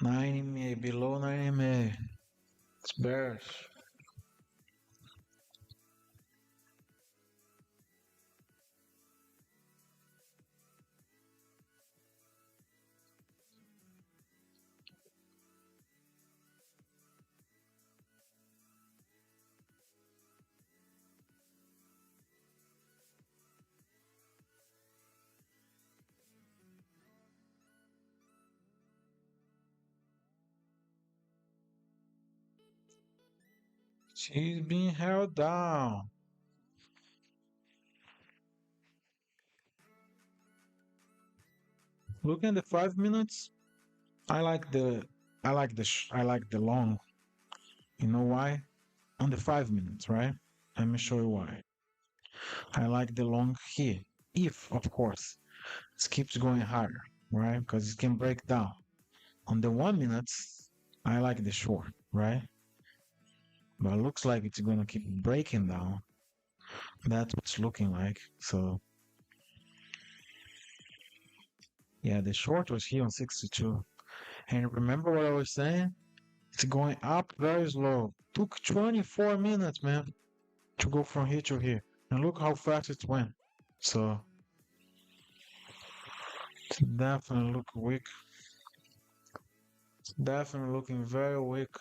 Speaker 1: 9 EMA, below 9 EMA. It's bearish. She's being held down. Looking at the 5 minutes, I like the I like the long. You know why? On the 5 minutes, right? Let me show you why. I like the long here. If, of course, it keeps going higher, right? Because it can break down. On the 1 minute, I like the short, right? But it looks like it's gonna keep breaking down. That's what it's looking like. So yeah, the short was here on 62. And remember what I was saying? It's going up very slow. Took 24 minutes, man, to go from here to here. And look how fast it went. So it's definitely look weak. It's definitely looking very weak.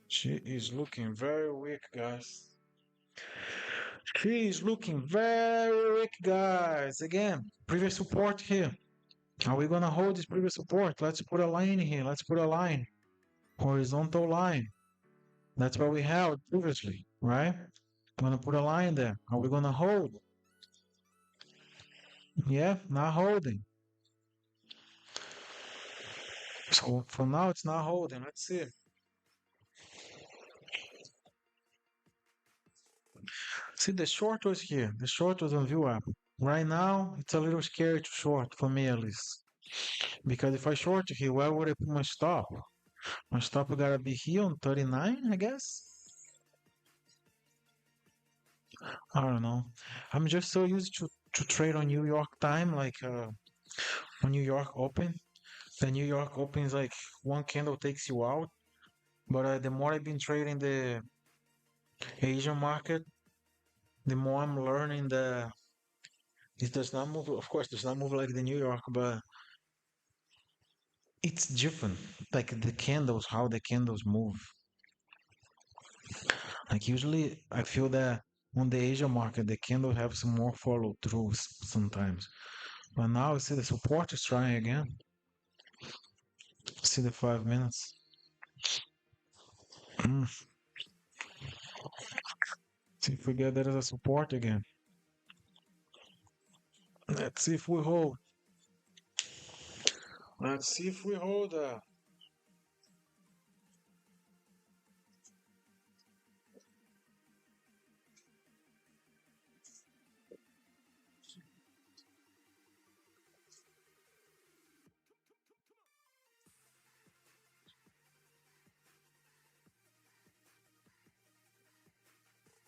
Speaker 1: She is looking very weak, guys. She is looking very weak, guys. Again, previous support here. Are we gonna hold this previous support? Let's put a line here. Let's put a line. Horizontal line. That's what we held previously, right? I'm gonna put a line there. Are we gonna hold? Yeah, not holding. So for now, it's not holding. Let's see. See, the short was here. The short was on view app. Right now, it's a little scary to short for me at least. Because if I short here, where would I put my stop? My stop gotta be here on 39, I guess. I don't know. I'm just so used to trade on New York time, like on New York Open. The New York Open is like one candle takes you out. But the more I've been trading the Asian market, the more I'm learning that it does not move. Of course, it does not move like the New York, but it's different. Like the candles, how the candles move. Like usually, I feel that on the Asia market, the candle have some more follow throughs sometimes. But now I see the support is trying again. See the 5 minutes. Mm. See if we get that as a support again. Let's see if we hold. Let's see if we hold that.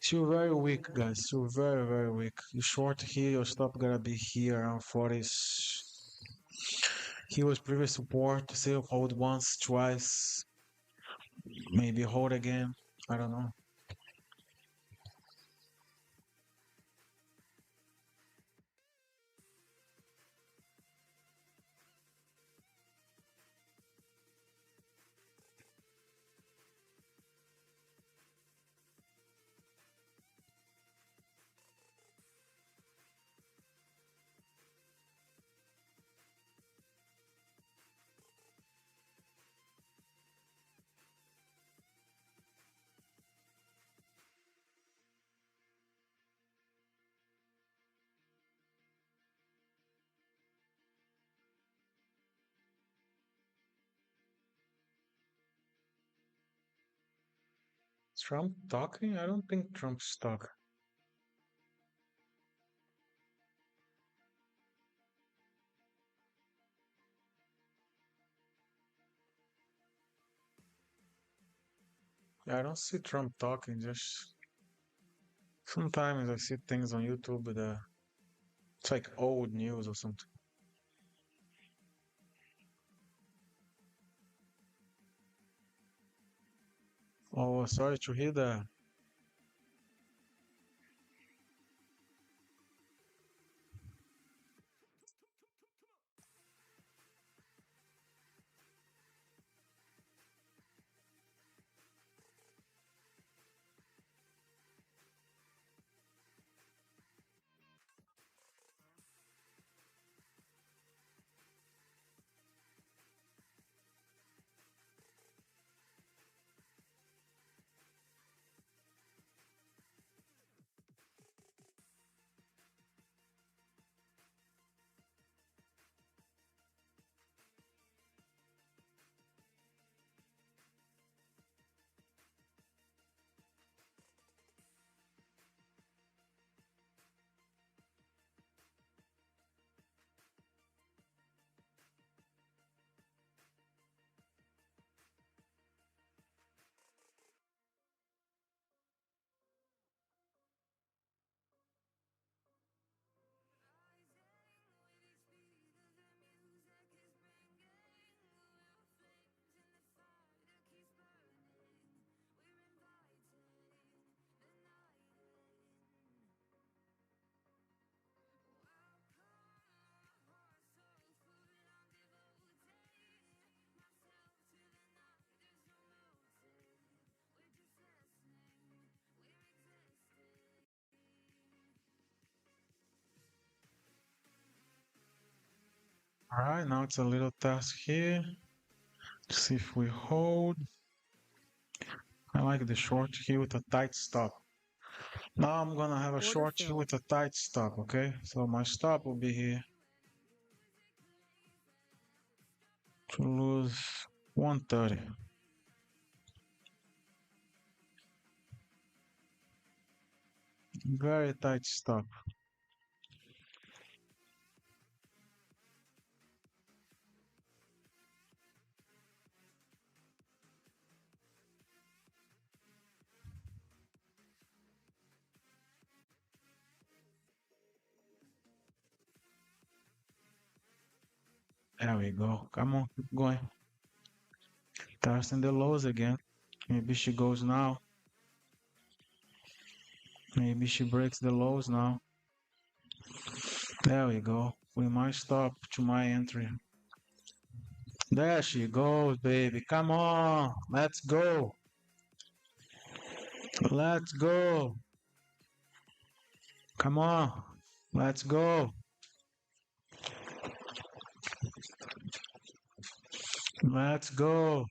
Speaker 1: Still very weak, guys. Still very, very weak. You short here, your stop gotta be here around 40s. He was previous support. Still hold once, twice, maybe hold again. I don't know. Trump talking? I don't think Trump's talking. Yeah, I don't see Trump talking. Just sometimes I see things on YouTube that it's like old news or something. Oh, sorry to hear that. All right, now it's a little task here. See if we hold. I like the short here with a tight stop. Now I'm gonna have a
Speaker 2: Order
Speaker 1: short here
Speaker 2: filled.
Speaker 1: with a tight stop, okay? So my stop will be here to lose 130. Very tight stop. There we go. Come on, keep going. Testing the lows again. Maybe she goes now. Maybe she breaks the lows now. There we go. We might stop to my entry. There she goes, baby. Come on. Let's go. Let's go. Come on. Let's go. Let's go.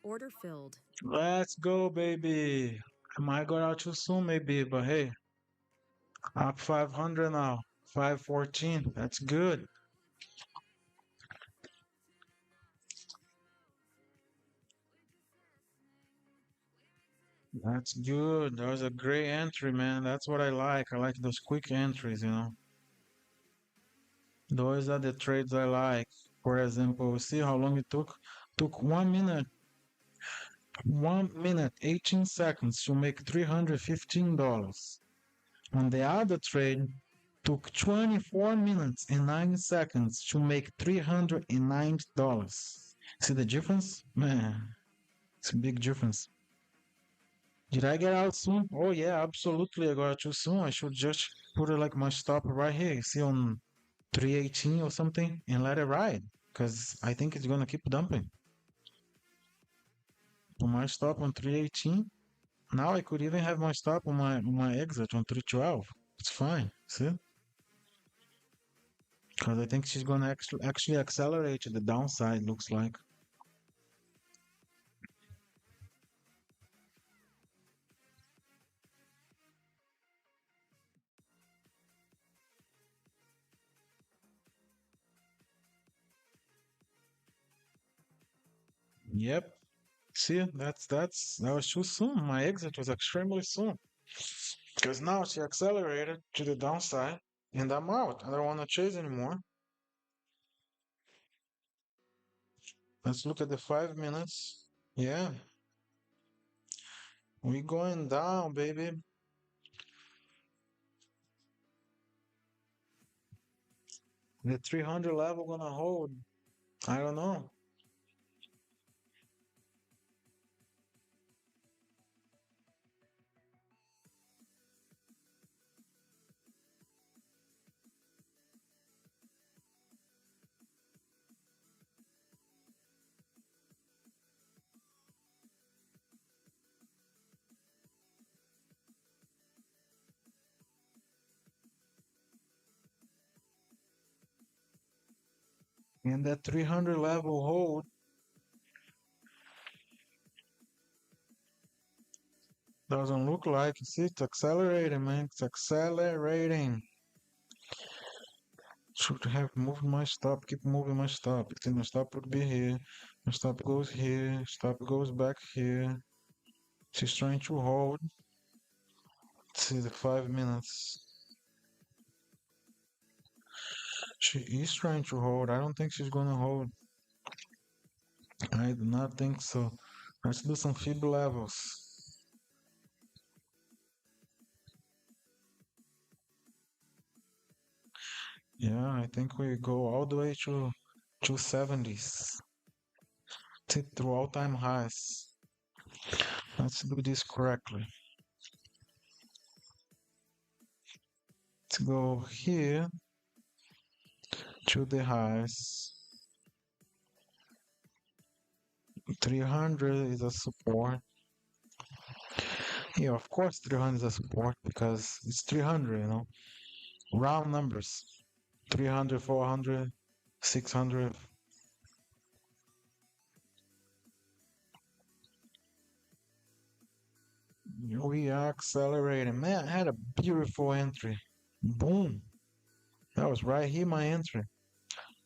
Speaker 2: Order filled.
Speaker 1: Let's go, baby. I might go out too soon, maybe, but hey, up 500 now. 514. That's good. That's good. That was a great entry, man. That's what I like. I like those quick entries, you know. Those are the trades I like. For example, see how long it took? Took 1 minute, 1 minute, 18 seconds to make $315. And the other trade took 24 minutes and 9 seconds to make $390. See the difference? Man, it's a big difference. Did I get out soon? Oh yeah, absolutely. I got out too soon. I should just put it like my stop right here. See on 318 or something and let it ride. Because I think it's gonna keep dumping. Put my stop on 318. Now I could even have my stop on my exit on 312. It's fine. See? Because I think she's gonna actually accelerate to the downside, looks like. Yep. See, that was too soon. My exit was extremely soon. Because now she accelerated to the downside and I'm out. I don't want to chase anymore. Let's look at the 5 minutes. Yeah, we going down, baby. The 300 level gonna hold. I don't know. And that 300 level hold doesn't look like it's accelerating, man. It's accelerating. Should have moved my stop, keep moving my stop. I think my stop would be here. My stop goes here. Stop goes back here. She's trying to hold. See the 5 minutes. She is trying to hold. I don't think she's gonna hold. I do not think so. Let's do some fib levels. Yeah, I think we go all the way to 270s. Through all-time highs. Let's do this correctly. Let's go here to the highs. 300 is a support. Yeah, of course 300 is a support because it's 300, round numbers. 300, 400, 600. We are accelerating. Man, I had a beautiful entry. Boom. That was right here, my entry.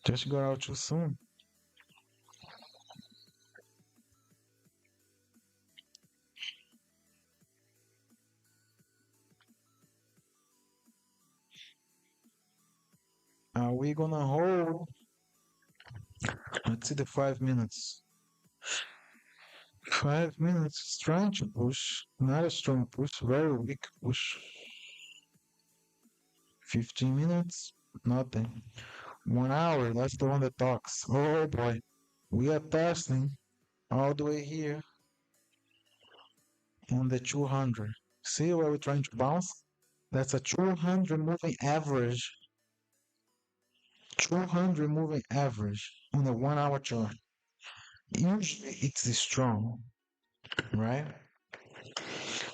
Speaker 1: Just got out too soon. Are we gonna hold? Let's see the 5 minutes. 5 minutes is trying to push. Not a strong push, very weak push. 15 minutes, nothing. 1 hour, that's the one that talks. Oh boy. We are testing all the way here on the 200. See where we're trying to bounce? That's a 200 moving average. 200 moving average on a 1 hour chart. Usually it's strong, right?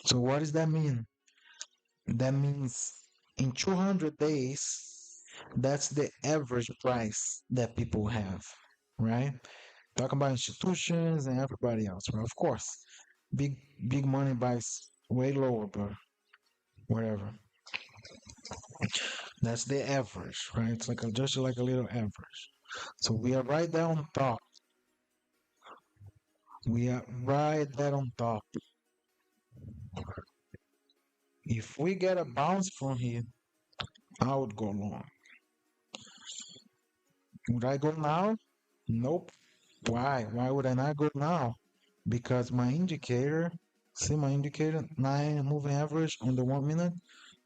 Speaker 1: So what does that mean? That means in 200 days, that's the average price that people have, right? Talking about institutions and everybody else, right? Of course, big big money buys way lower, but whatever. That's the average, right? It's like just like a little average. So we are right there on top. We are right there on top. If we get a bounce from here, I would go long. Would I go now? Nope. Why? Why would I not go now? Because my indicator, see my indicator, 9 moving average on the 1 minute,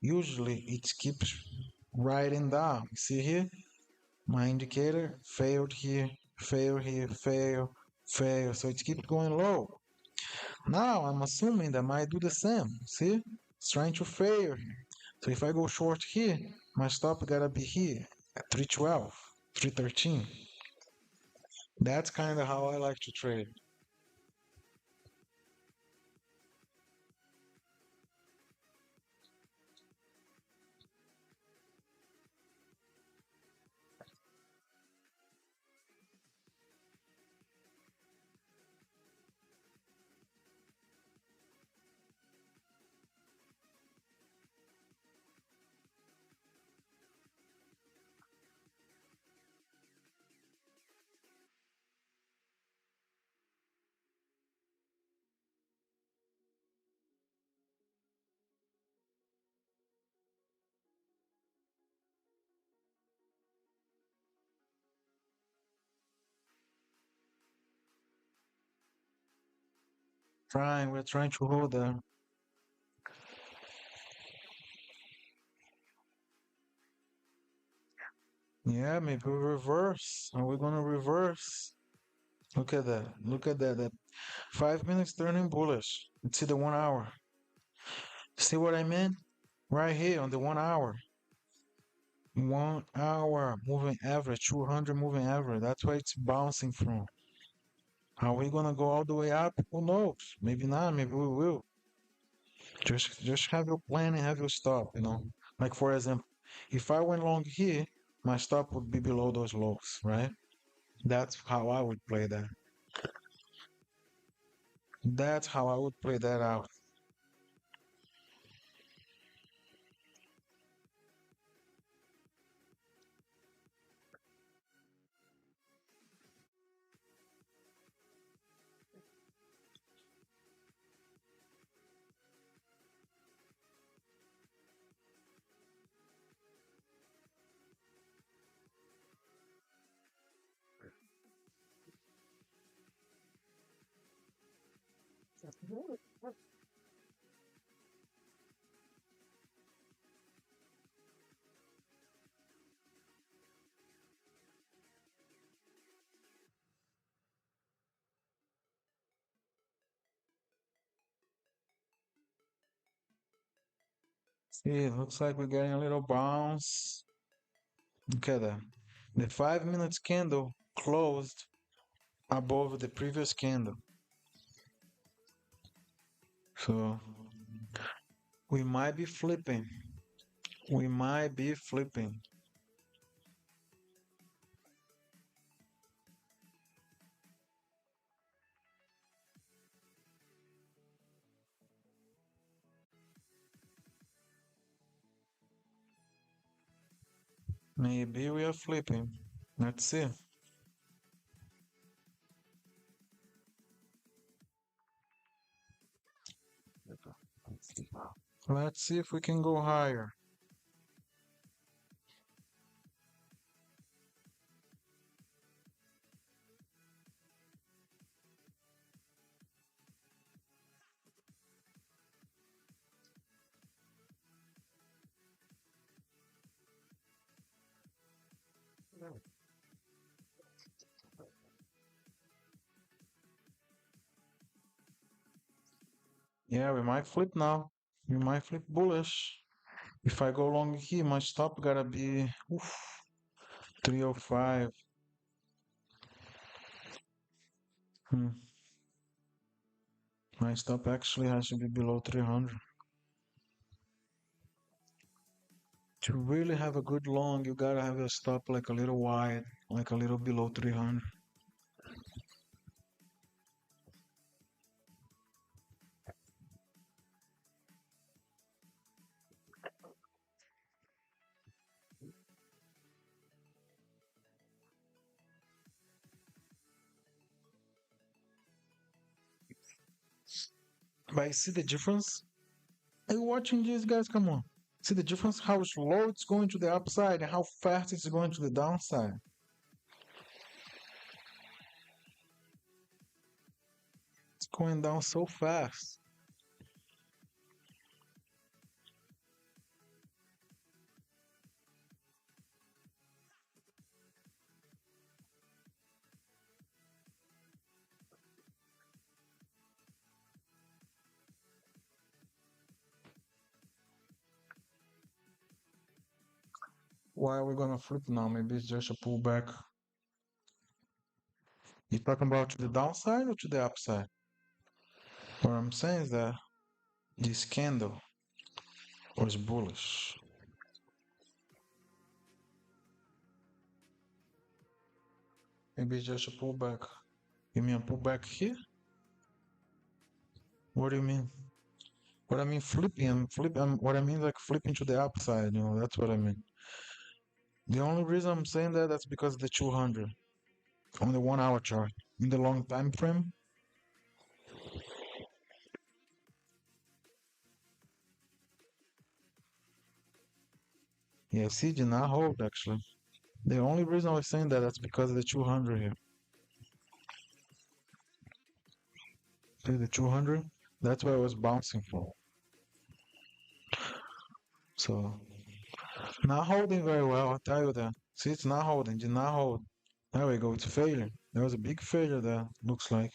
Speaker 1: usually it keeps riding down. See here? My indicator failed here, failed here, fail, fail. So it keeps going low. Now I'm assuming that might do the same. See? It's trying to fail here. So if I go short here, my stop gotta be here at 312, 313. That's kind of how I like to trade. We're trying to hold them. Yeah, maybe we reverse. Are we gonna reverse? Look at that. Look at that. That 5 minutes turning bullish. Let's see the 1 hour. See what I mean? Right here on the 1 hour. 1 hour moving average, 200 moving average. That's where it's bouncing from. Are we gonna go all the way up? Who knows? Maybe not. Maybe we will. Just have your plan and have your stop. Like for example, if I went long here, my stop would be below those lows, right? That's how I would play that. That's how I would play that out. See, it looks like we're getting a little bounce. Look at that. The 5 minutes candle closed above the previous candle. So We might be flipping. We might be flipping. Maybe we are flipping. Let's see. Let's see if we can go higher. Yeah, we might flip now. We might flip bullish. If I go long here, my stop gotta be 305. Hmm. My stop actually has to be below 300. To really have a good long, you gotta have your stop like a little wide, like a little below 300. But you see the difference? Are you watching these guys? Come on. See the difference? How slow it's going to the upside and how fast it's going to the downside. It's going down so fast. Why are we gonna flip now? Maybe it's just a pullback. You talking about to the downside or to the upside? What I'm saying is that this candle was bullish. Maybe it's just a pullback. You mean a pullback here? What do you mean? What I mean flipping, what I mean like flipping to the upside, that's what I mean. The only reason I'm saying that's because of the 200 on the 1 hour chart. In the long time frame, yeah, see, did not hold actually. The only reason I was saying that's because of the 200 here. See the 200? That's where I was bouncing from. So, not holding very well, I'll tell you that. See, it's not holding, did not hold. There we go, it's a failure. There was a big failure there, looks like.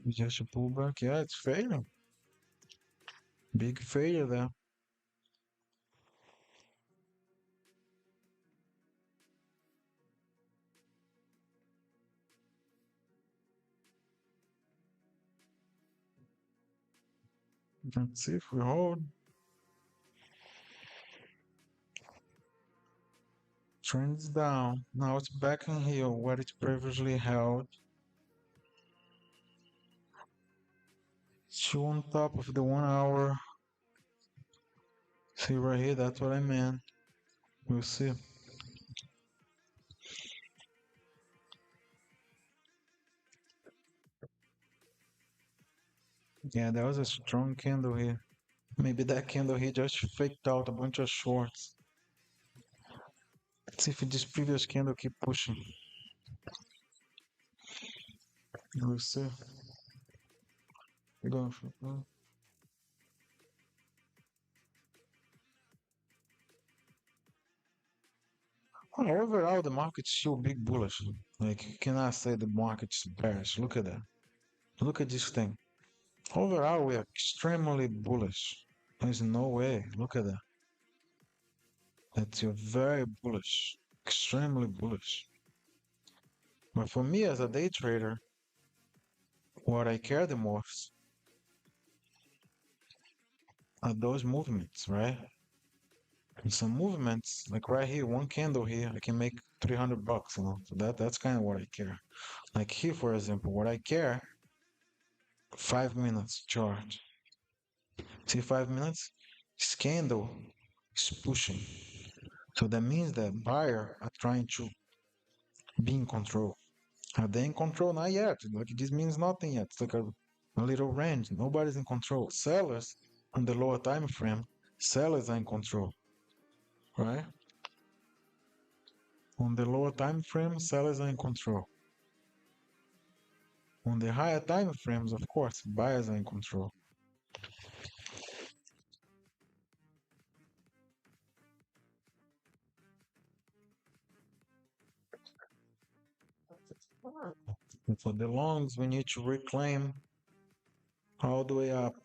Speaker 1: Just a pullback, yeah, it's failure. Big failure there. Let's see if we hold. Trends down. Now it's back in here where it previously held. Two on top of the 1 hour. See right here, that's what I meant. We'll see. Yeah, that was a strong candle here. Maybe that candle here just faked out a bunch of shorts. Let's see if this previous candle keep pushing. We'll see. We're going for well, overall, the market's still big bullish. Like, you cannot say the market's bearish. Look at that. Look at this thing. Overall, we are extremely bullish. There's no way. Look at that. That's very bullish. Extremely bullish. But for me as a day trader, What I care the most are those movements, right? And some movements, like right here, one candle here, I can make 300 bucks, you know. So that's kind of what I care. Like here, for example, what I care, 5 minutes charge. See 5 minutes? This candle is pushing. So that means that buyer are trying to be in control. Are they in control? Not yet. Like this means nothing yet. It's like a little range. Nobody's in control. Sellers on the lower time frame, sellers are in control, right? On the lower time frame, sellers are in control. On the higher time frames, of course, buyers are in control. And for the longs, we need to reclaim all the way up.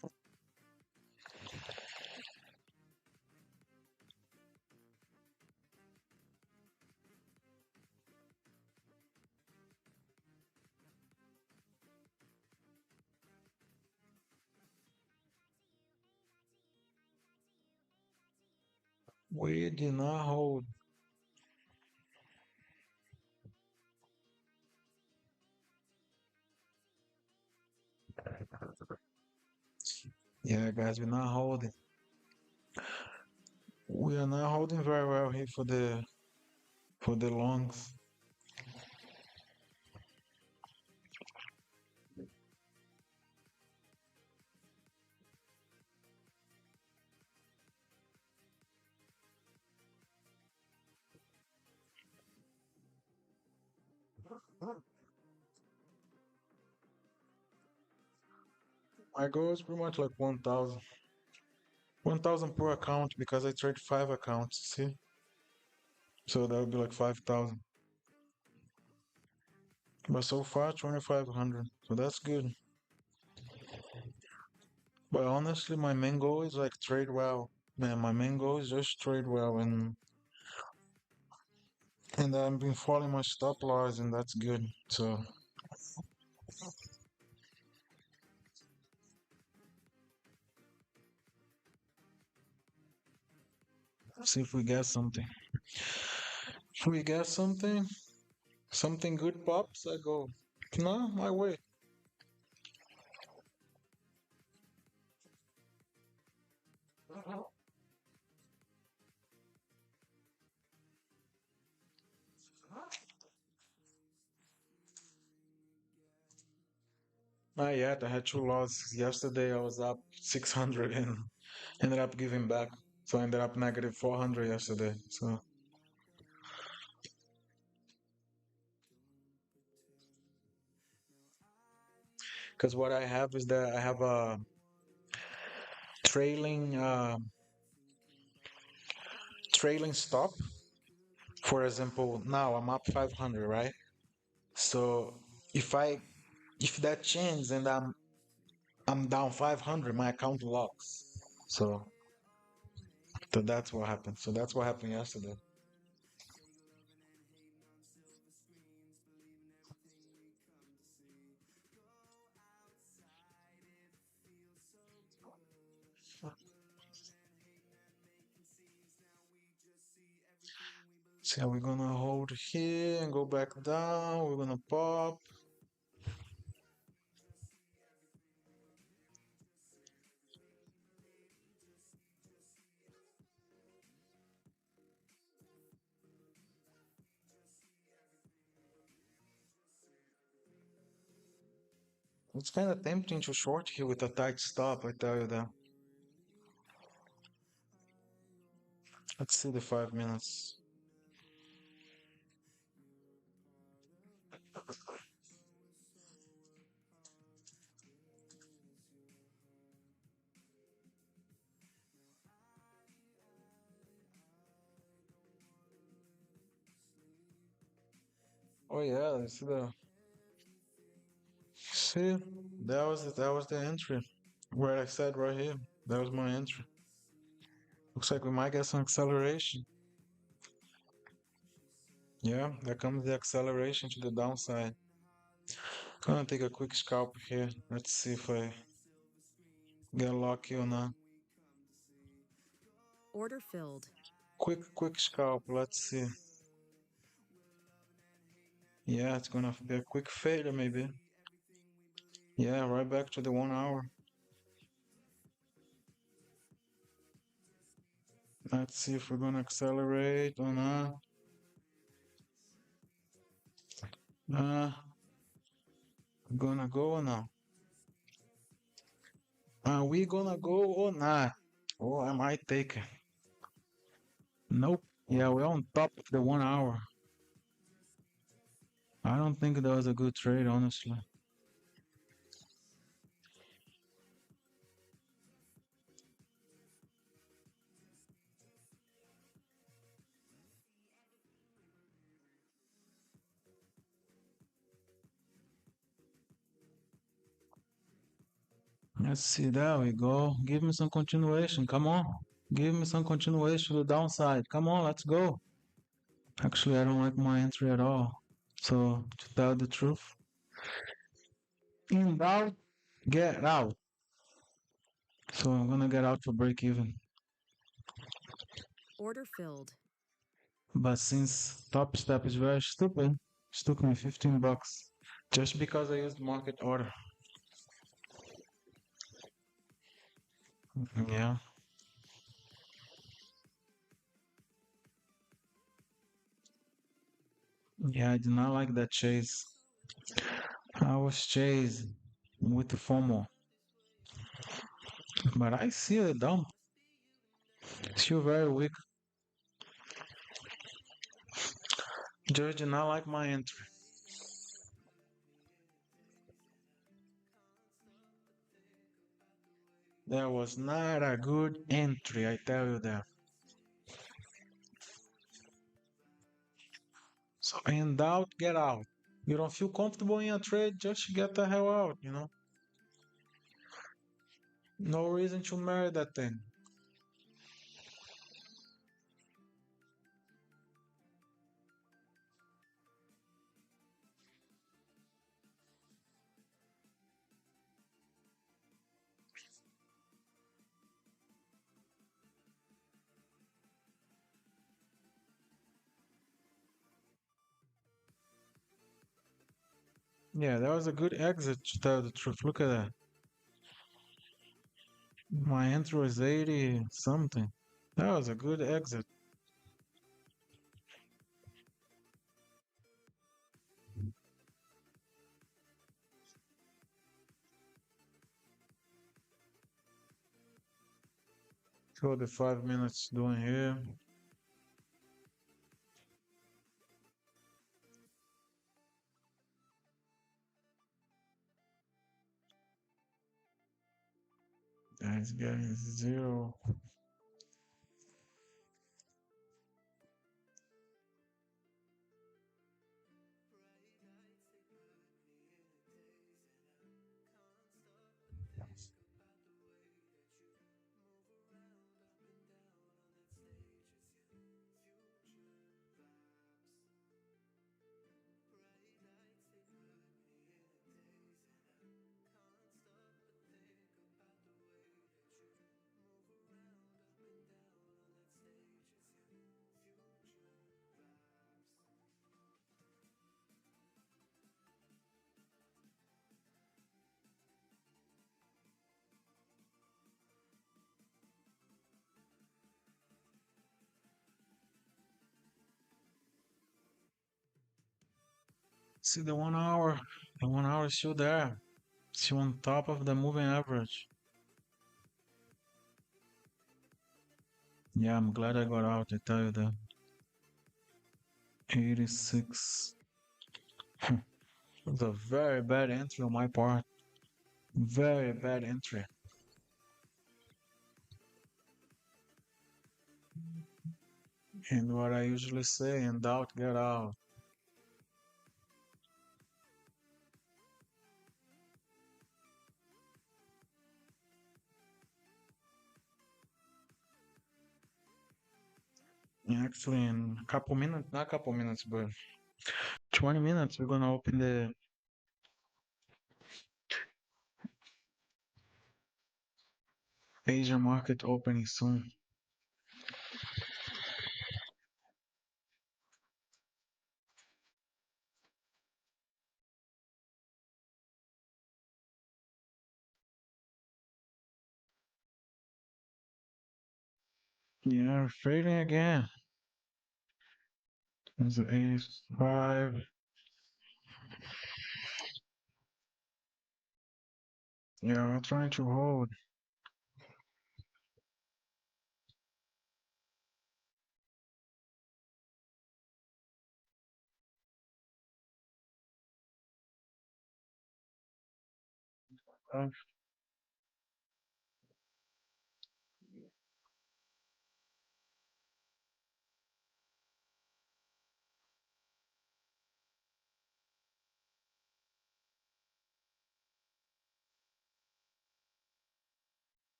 Speaker 1: We did not hold. Yeah, guys, we're not holding. We are not holding very well here for the longs. My goal is pretty much like 1,000. 1,000 per account because I trade 5 accounts, see? So that would be like 5,000. But so far, 2,500. So that's good. But honestly, my main goal is like trade well. Man, my main goal is just trade well and I've been following my stop loss and that's good. So see if we get something. If we get something good pops, I go. If not, I wait. Not yet. I had two losses. Yesterday I was up 600 and ended up giving back. So I ended up negative 400 yesterday. So, because what I have is that I have a trailing, trailing stop. For example, now I'm up 500, right? So if I if that changes and I'm down 500, my account locks. So, so that's what happened. So that's what happened yesterday. So we're gonna hold here and go back down. We're gonna pop. It's kind of tempting to short here with a tight stop, I tell you that. Let's see the 5 minutes. Oh yeah, see, that was the entry. Where I said right here, that was my entry. Looks like we might get some acceleration. Yeah, there comes the acceleration to the downside. Gonna take a quick scalp here. Let's see if I get lucky or not.
Speaker 2: Order filled.
Speaker 1: Quick scalp. Let's see. Yeah, it's gonna be a quick failure maybe. Yeah, right back to the 1 hour. Let's see if we're gonna accelerate or not. Uh, gonna go or not? Are we gonna go or not? Oh, I might take it. Nope. Yeah, we're on top of the 1 hour. I don't think that was a good trade, honestly. Let's see. There we go. Give me some continuation. Come on. Give me some continuation to the downside. Come on, let's go. Actually, I don't like my entry at all. So, to tell the truth, in doubt, get out. So, I'm gonna get out to break even.
Speaker 2: Order filled.
Speaker 1: But since top step is very stupid, it took me 15 bucks just because I used market order. Yeah, yeah, I did not like that chase. I was chased with the FOMO, but I see the dump. Still very weak. Just did not like my entry. That was not a good entry, I tell you that. So in doubt, get out. You don't feel comfortable in a trade, just get the hell out. No reason to marry that thing. Yeah, that was a good exit to tell the truth. Look at that. My entry was 80 something. That was a good exit. So the 5 minutes doing here. That's getting zero. See the 1 hour. The 1 hour is still there. Still on top of the moving average. Yeah, I'm glad I got out, I tell you that. 86. It was a very bad entry on my part. Very bad entry. And what I usually say, in doubt, get out. Actually, in a couple minutes, not a couple minutes, but 20 minutes, we're gonna open the Asian market opening soon. Yeah, fading again. It's 85. Yeah, I'm trying to hold. Uh,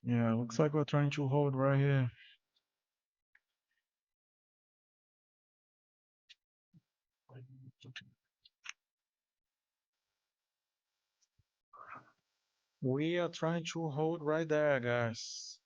Speaker 1: yeah, looks like we're trying to hold right here. We are trying to hold right there, guys.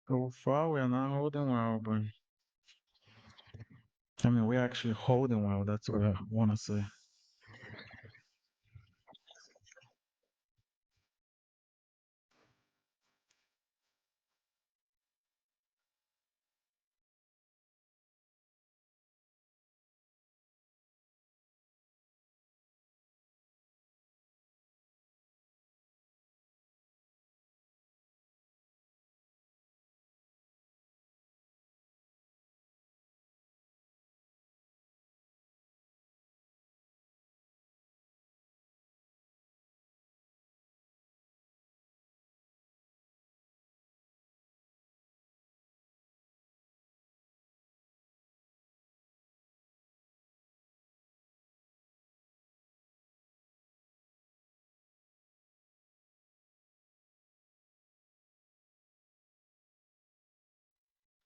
Speaker 1: So far, we are not holding well, but I mean, we're actually holding well. That's what I want to say.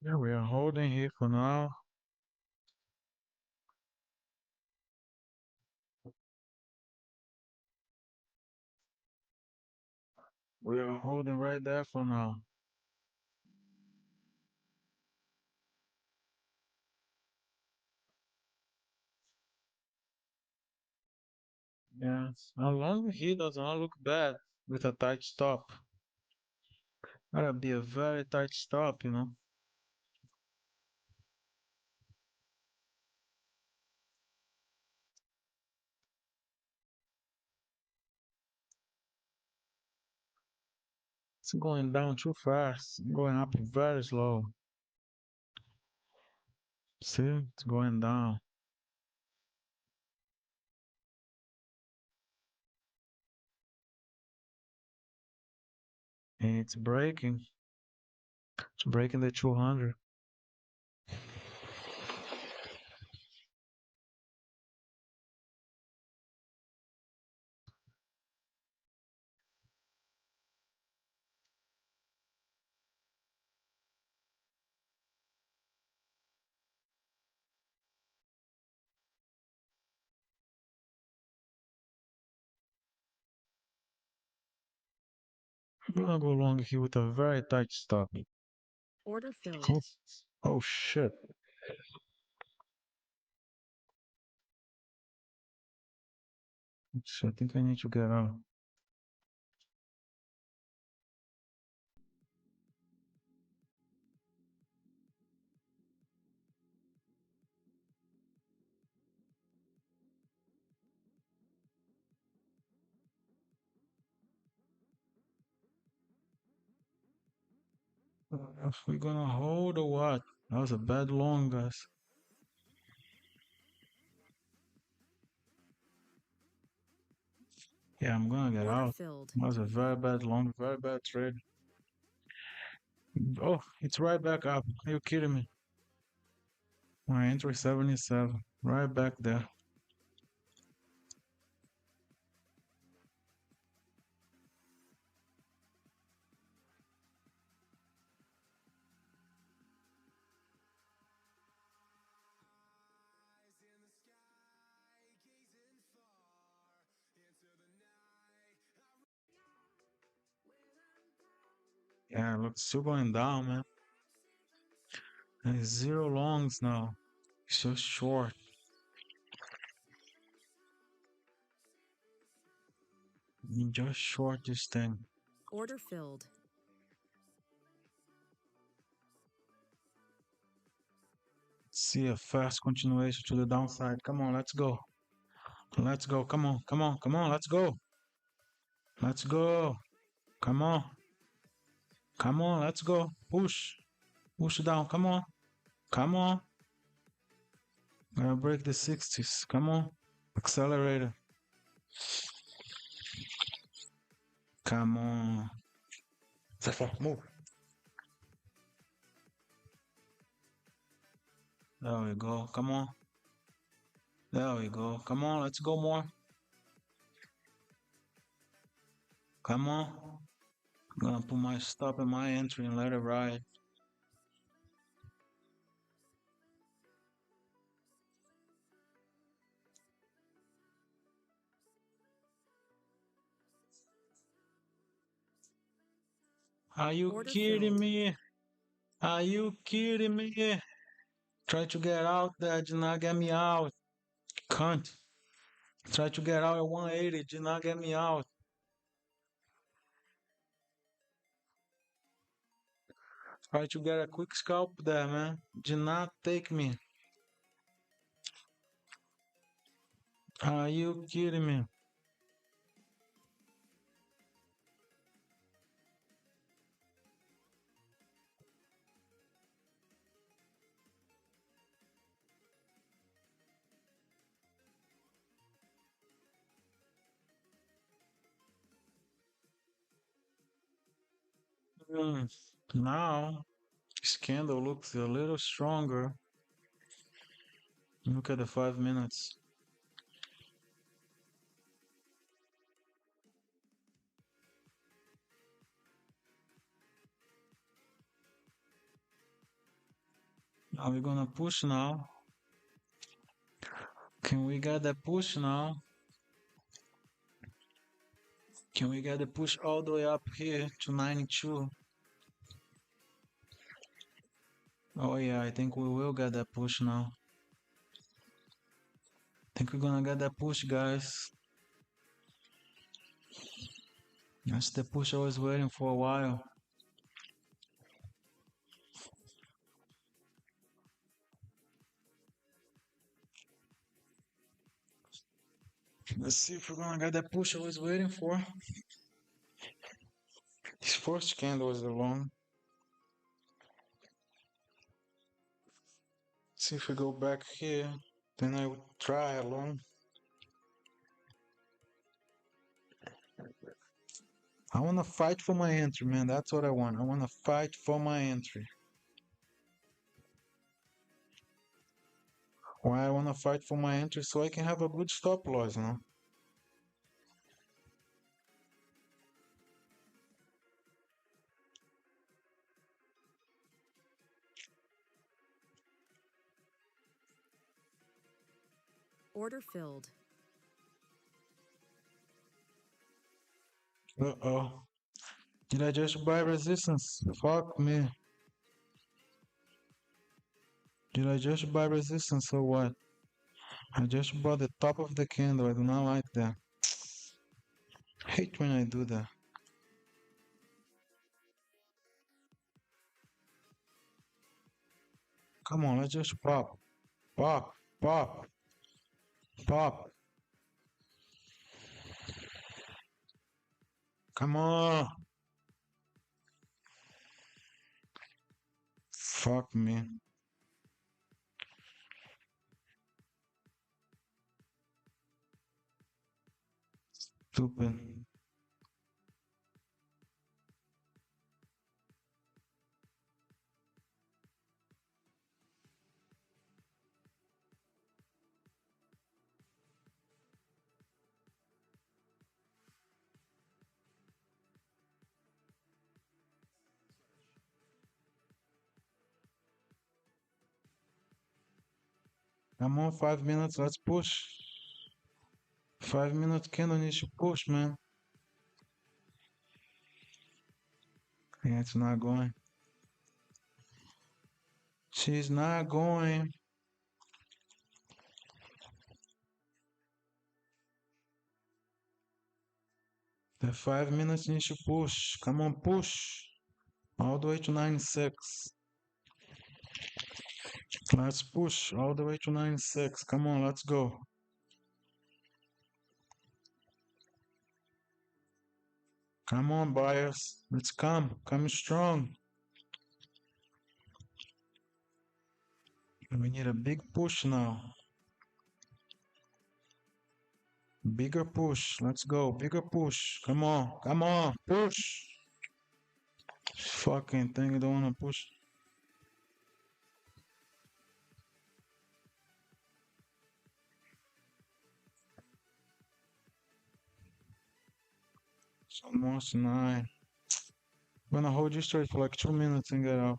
Speaker 1: Yeah, we are holding here for now. We are holding right there for now. Yeah, a long here does not look bad with a tight stop. Gotta be a very tight stop, you know. It's going down too fast, going up very slow. See, it's going down. And it's breaking. It's breaking the 200. I'm gonna go long here with a very tight stop.
Speaker 2: Order filled.
Speaker 1: Oh, oh shit. I think I need to get out. If we're gonna hold or what? That was a bad long, guys. Yeah, I'm gonna get
Speaker 2: Order
Speaker 1: out.
Speaker 2: filled.
Speaker 1: That was a very bad long, very bad trade. Oh, it's right back up. Are you kidding me? My entry 77. Right back there. Yeah, looks still going down, man. And it's zero longs now. It's just short. You just short this thing.
Speaker 2: Order filled.
Speaker 1: See a fast continuation to the downside. Come on, let's go. Let's go. Come on, come on, come on. Let's go. Let's go. Come on. Come on, let's go. Push. Push down. Come on. Come on. Gonna break the 60s. Come on. Accelerator. Come on. Zephyr, move. There we go. Come on. There we go. Come on. Let's go more. Come on. Gonna put my stop in my entry and let it ride. Are you
Speaker 2: Order
Speaker 1: kidding
Speaker 2: filled.
Speaker 1: me? Are you kidding me? Try to get out there. Did not get me out. Cunt. Try to get out at 180. Did not get me out. Try to get a quick scalp there, man. Did not take me. Are you kidding me? Hmm. Now, this candle looks a little stronger. Look at the 5 minutes. Are we gonna push now? Can we get that push now? Can we get the push all the way up here to 92? Oh yeah, I think we will get that push now. I think we're gonna get that push, guys. That's the push I was waiting for a while. Let's see if we're gonna get that push I was waiting for. This first candle was the long. See if we go back here, then I would try a long. I wanna fight for my entry, man. That's what I want. I wanna fight for my entry. Why I wanna fight for my entry so I can have a good stop loss, no?
Speaker 2: Order filled.
Speaker 1: Uh-oh. Did I just buy resistance? Fuck me. Did I just buy resistance or what? I just bought the top of the candle. I do not like that. Hate when I do that. Come on, let's just pop. Pop. Pop. Pop. Come on. Fuck me. Stupid. Come on, 5 minutes. Let's push. 5 minute candle needs to push, man. Yeah, it's not going. She's not going. The 5 minutes needs to push. Come on, push. All the way to 96. Let's push all the way to 96. Come on, let's go. Come on, buyers. Let's come. Come strong. We need a big push now. Bigger push. Let's go. Bigger push. Come on. Come on. Push. Fucking thing. I don't want to push. It's almost 9. I'm gonna hold you straight for like 2 minutes and get out.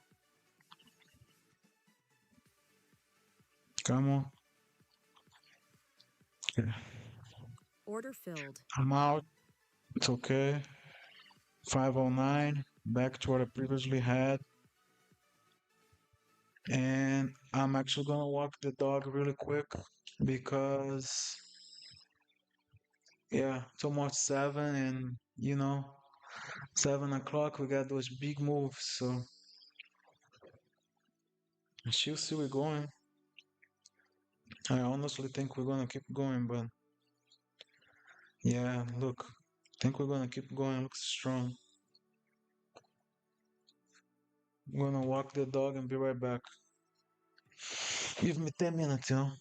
Speaker 1: Come on. Okay.
Speaker 2: Order filled.
Speaker 1: I'm out. It's okay. 509. Back to what I previously had. And I'm actually gonna walk the dog really quick because yeah, it's almost 7 and 7 o'clock we got those big moves, so she'll see we're going. I honestly think we're gonna keep going, but yeah, look, I think we're gonna keep going. Looks strong. I'm gonna walk the dog and be right back. Give me 10 minutes, you know.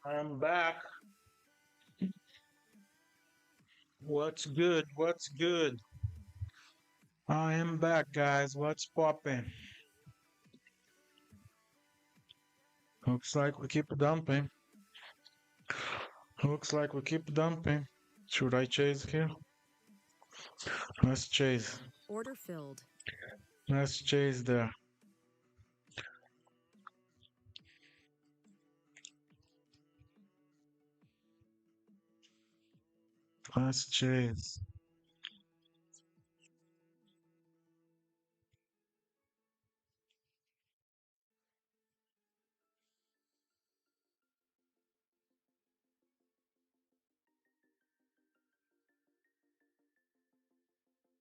Speaker 1: I'm back. What's good? What's good? I am back, guys. What's poppin'? Looks like we keep dumping. Looks like we keep dumping. Should I chase here? Let's chase.
Speaker 2: Order filled.
Speaker 1: Let's chase there. Let's chase.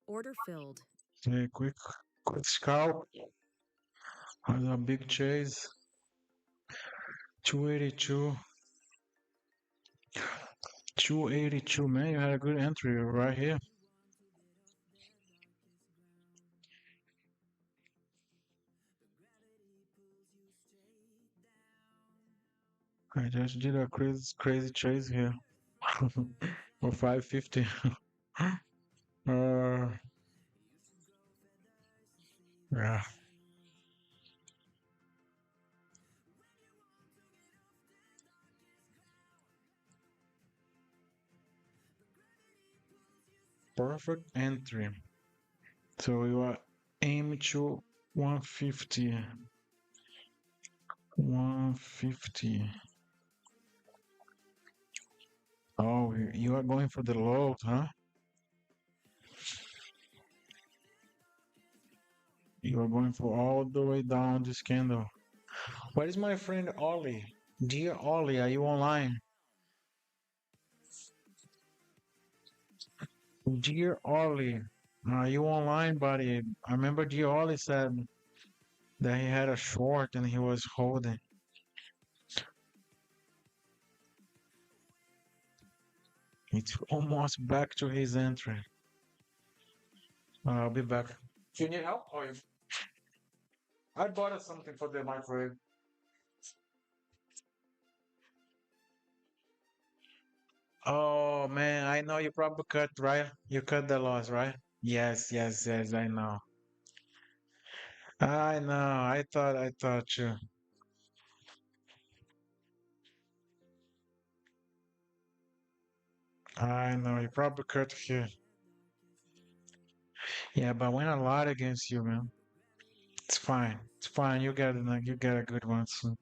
Speaker 2: Order filled.
Speaker 1: Okay, quick scalp. Another big chase. 282. 282, man. You had a good entry right here. I just did a crazy chase here. For 550. uh, yeah. Perfect entry. So you are aiming to 150. 150. Oh, you are going for the low, huh? You are going for all the way down this candle. Where is my friend Ollie? Dear Ollie, are you online? Dear Ollie, are you online, buddy? I remember Dear Ollie said that he had a short and he was holding. It's almost back to his entry. I'll be back. Do you need help? I bought us something for the microwave. Oh man, I know you probably cut, right? You cut the loss, right? Yes, I know. I know. I thought you. I know you probably cut here. Yeah, but when I lied against you, man, it's fine. It's fine. You get a good one soon.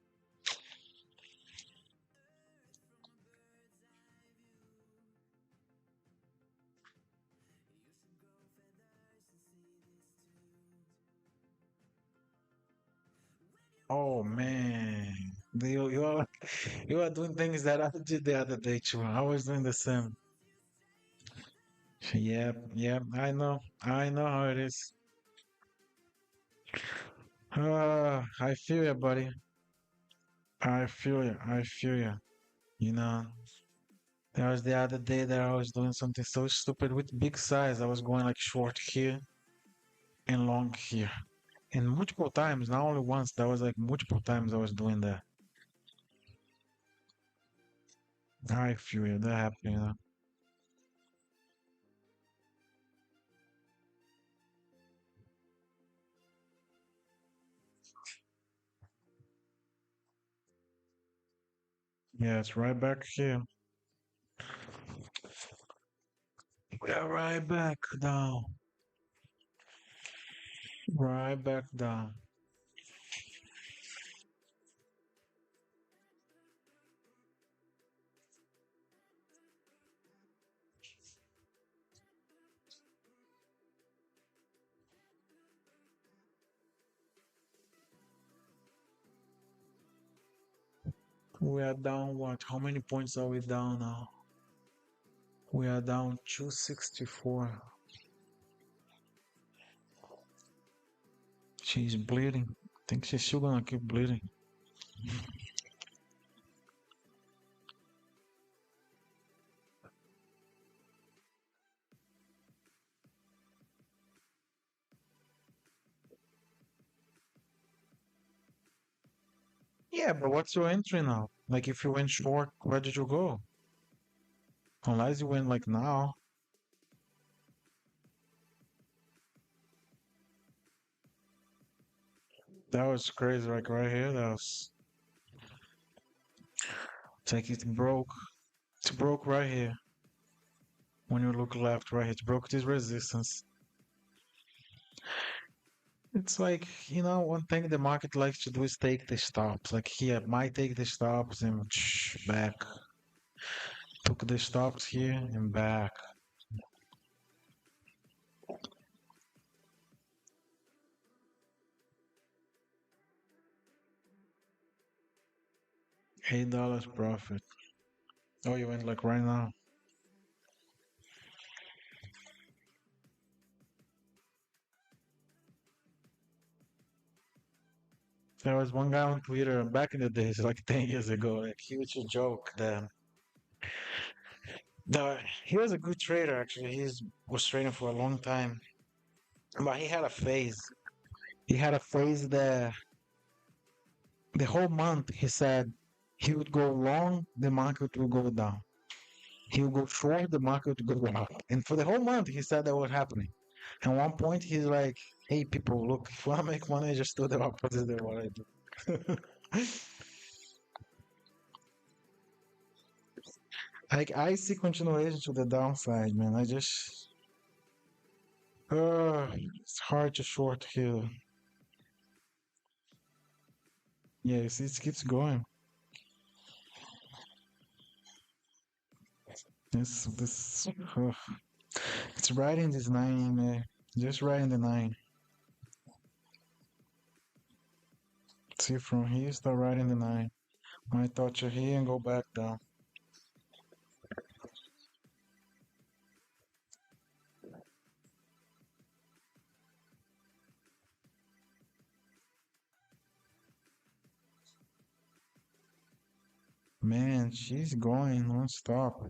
Speaker 1: Oh man, you are doing things that I did the other day too. I was doing the same. Yep. I know how it is. I feel you, buddy. I feel you. I feel you. You know, there was the other day that I was doing something so stupid with big size. I was going like short here and long here. And multiple times, not only once, that was like multiple times I was doing that. I feel you. That happened, you know. Yeah, it's right back here. We are right back down. Right back down. We are down what? How many points are we down now? We are down 264. She's bleeding. I think she's still gonna keep bleeding. Yeah, but what's your entry now? Like if you went short, where did you go? Unless you went like now. That was crazy, like right here. That was it's like it broke. It broke right here. When you look left, right, it broke this resistance. It's like, one thing the market likes to do is take the stops. Like here, might take the stops and back. Took the stops here and back. $8 profit. Oh, you went like right now. There was one guy on Twitter back in the days, like 10 years ago, like he was a joke that he was a good trader actually. He was trading for a long time, but he had a phase. He had a phase that the whole month he said he would go long, the market would go down. He would go short, the market would go up. And for the whole month he said that was happening. At one point he's like, "Hey people, look, if you wanna make money, just do the opposite of what I do." Like I see continuation to the downside, man. It's hard to short here. Yeah, you see, it keeps going. This, it's right in this nine, man. Just right in the nine. See, from here, start right in the nine. I touch it here and go back down. Man, she's going non-stop.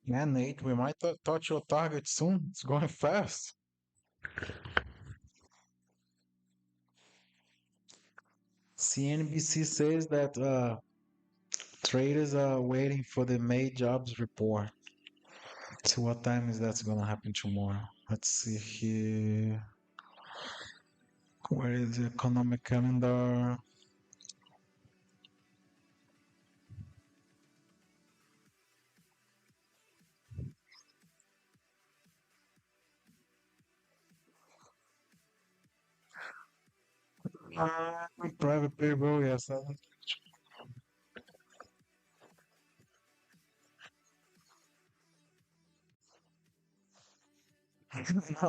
Speaker 1: Yeah, Nate, we might touch your target soon. It's going fast. CNBC says that traders are waiting for the May jobs report. See what time is that's gonna happen tomorrow. Let's see here. Where is the economic calendar? Uh, Private payroll, yes. No,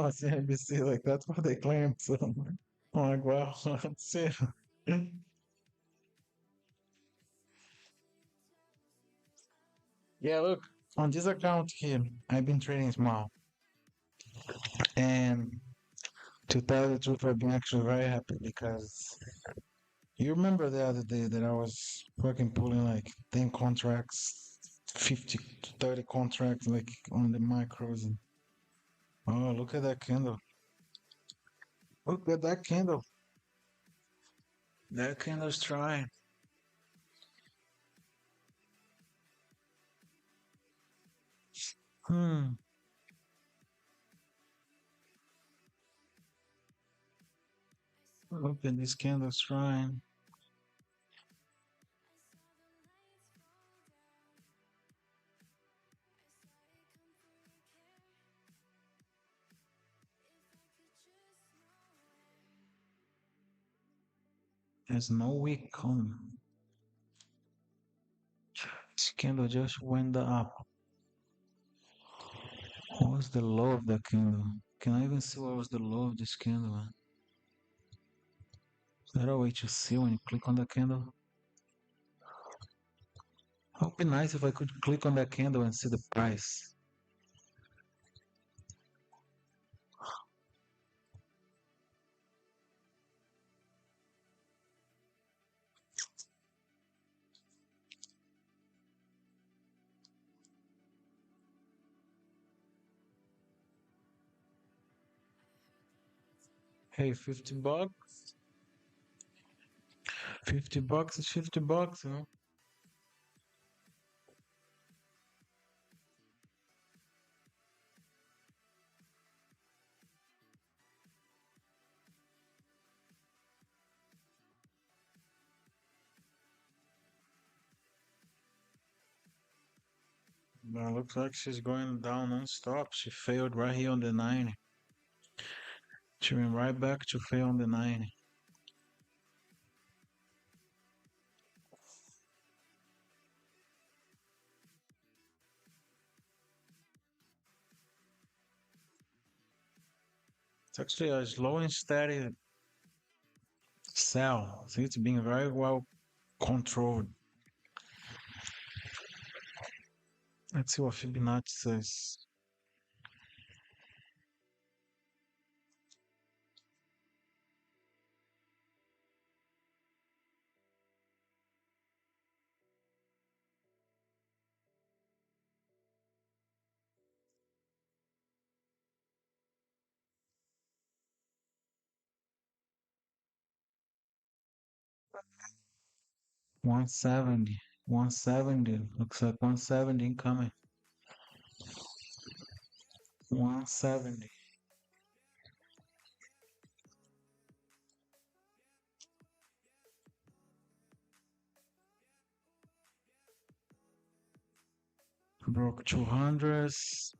Speaker 1: it's NBC, like that's what they claim. So I'm like, well, let's see. Yeah, look, on this account here, I've been trading small. And to tell the truth, I've been actually very happy because you remember the other day that I was fucking pulling like 10 contracts, 50 to 30 contracts, like on the micros. And, oh, look at that candle. Look at that candle. That candle's trying. Hmm. Look at this candle's trying. There's no wick on. This candle just went up. What was the low of that candle? Can I even see what was the low of this candle? Is there a way to see when you click on the candle? It would be nice if I could click on the candle and see the price. Hey, $50? $50 is $50, you know? But looks like she's going down non-stop. She failed right here on the 90. She went right back to fail on the 90. It's actually a slow and steady sell. See, it's being very well controlled. Let's see what Fibonacci says. 170. 170. Looks like 170 incoming. 170. Broke 200s.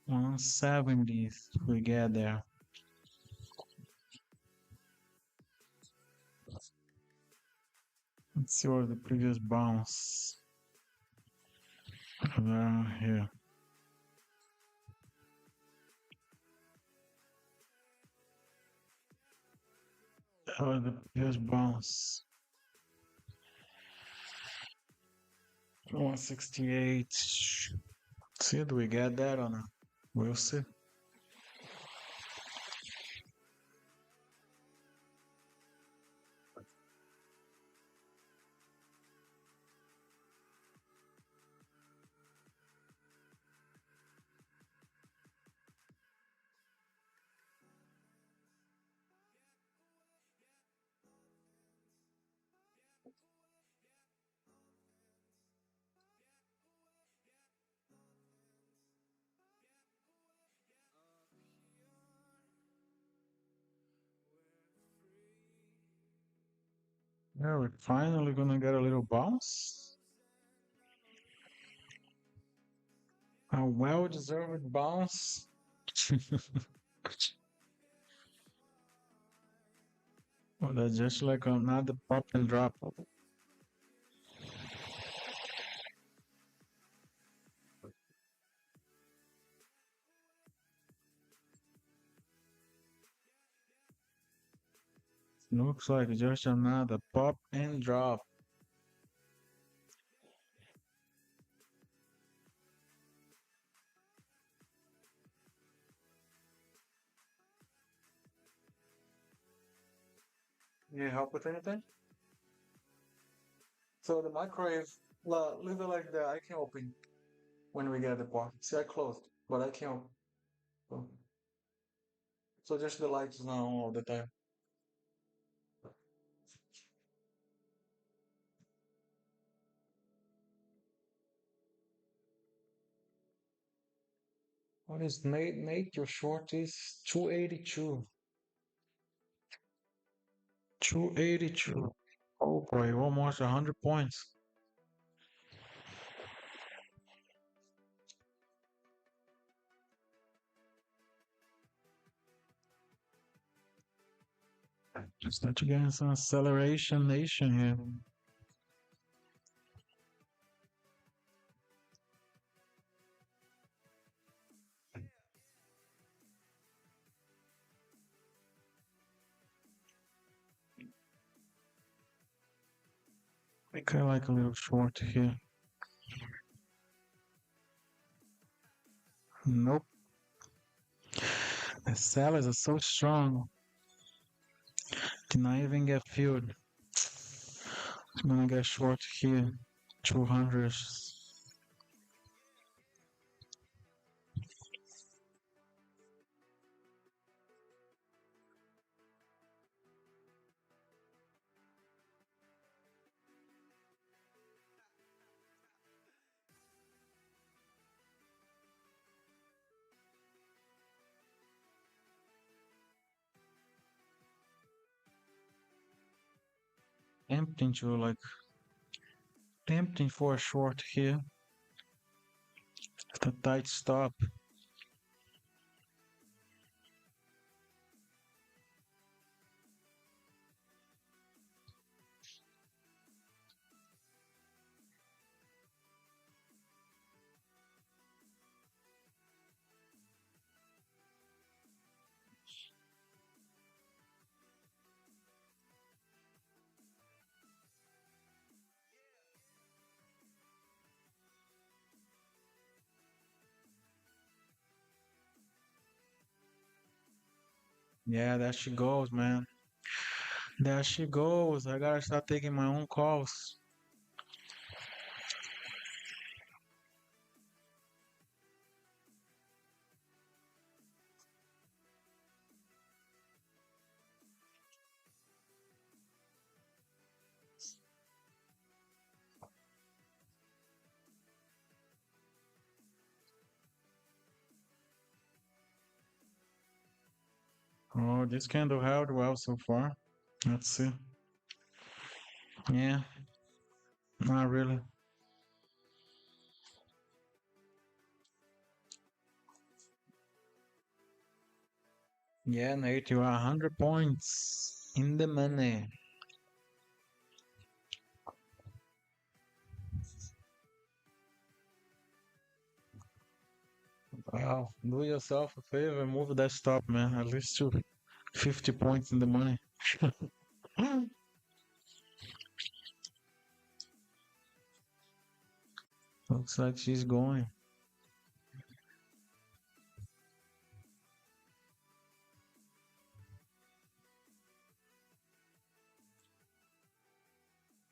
Speaker 1: One seventy we get there. Let's see what the previous bounce. Here. The previous bounce. 168. See, do we get that or not? We'll see. Yeah, we're finally gonna get a little bounce. A well-deserved bounce. Well, that's just like another pop and drop. Looks like just another pop and drop. Need help with anything? So the microwave, leave it like that. I can open when we get the pot. See, I closed, but I can open. So so just the lights is not on all the time. What is Nate? Nate, your short is 282. 282. Oh boy, almost 100 points. Just start to get some acceleration nation here. I kind of like a little short here. Nope. The sellers are so strong. Did not even get filled. I'm gonna get short here. 200. Tempting to like tempting for a short here. The tight stop. Yeah, there she goes, man. There she goes. I gotta start taking my own calls. Oh, this candle held well so far. Let's see. Yeah, not really. Yeah, Nate, you are 100 points in the money. Wow, do yourself a favor and move that stop, man. At least to 50 points in the money. Looks like she's going.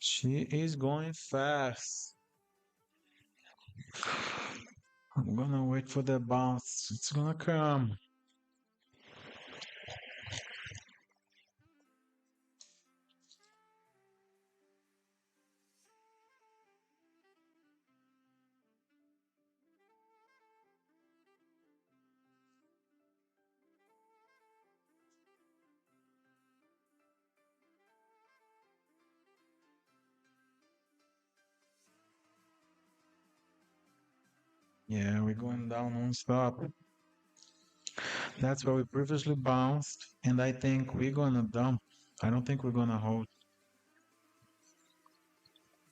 Speaker 1: She is going fast. I'm gonna wait for the bounce. It's gonna come. Yeah, we're going down non-stop. That's where we previously bounced, and I think we're gonna dump. I don't think we're gonna hold.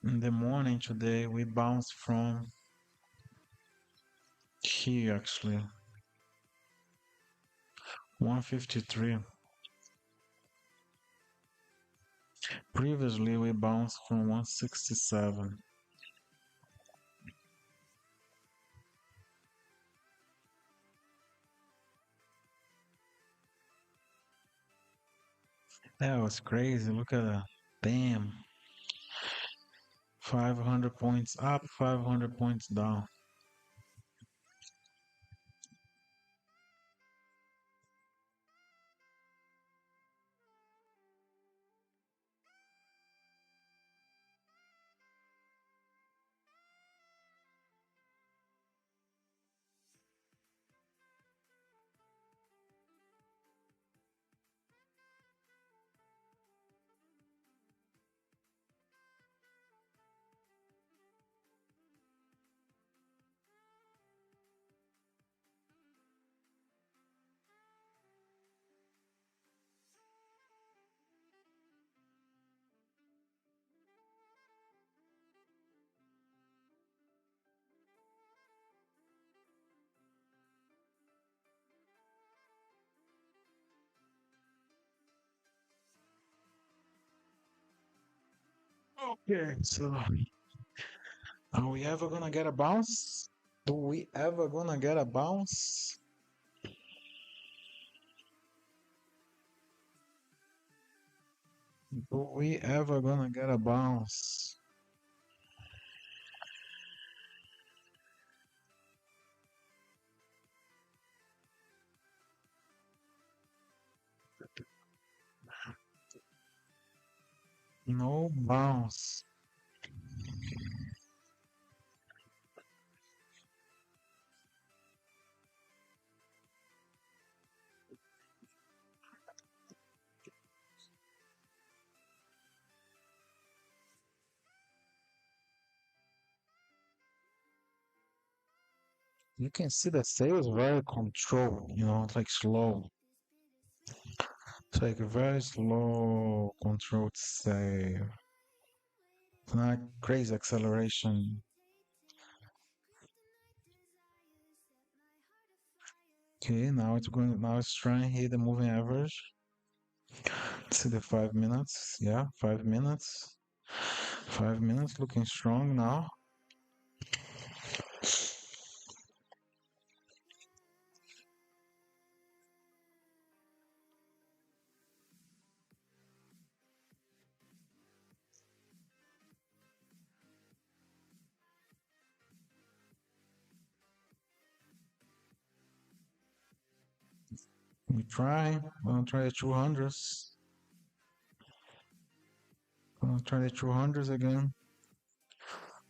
Speaker 1: In the morning today, we bounced from here actually, 153. Previously, we bounced from 167. That was crazy. Look at that. Damn. 500 points up, 500 points down. Okay, so are we ever gonna get a bounce? Do we ever gonna get a bounce? Do we ever gonna get a bounce? No bounce. You can see the sales very controlled, it's like slow. It's like a very slow, controlled sale. It's not crazy acceleration. Okay, now it's trying to hit the moving average. See the 5 minutes. Yeah, 5 minutes. 5 minutes looking strong now. We try. Gonna try the 200s. Gonna try the 200s again.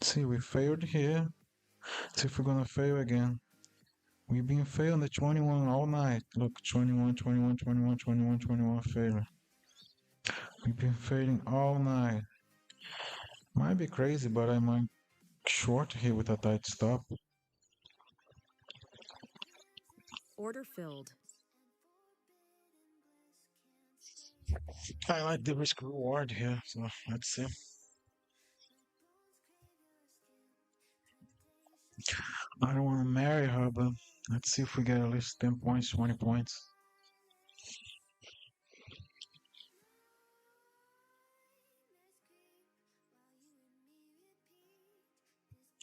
Speaker 1: See, we failed here. See if we're gonna fail again. We've been failing the 21 all night. Look, 21, 21, 21, 21, 21 failure. We've been failing all night. Might be crazy, but I might short here with a tight stop.
Speaker 2: Order filled.
Speaker 1: I like the risk reward here, so let's see. I don't want to marry her, but let's see if we get at least 10 points, 20 points.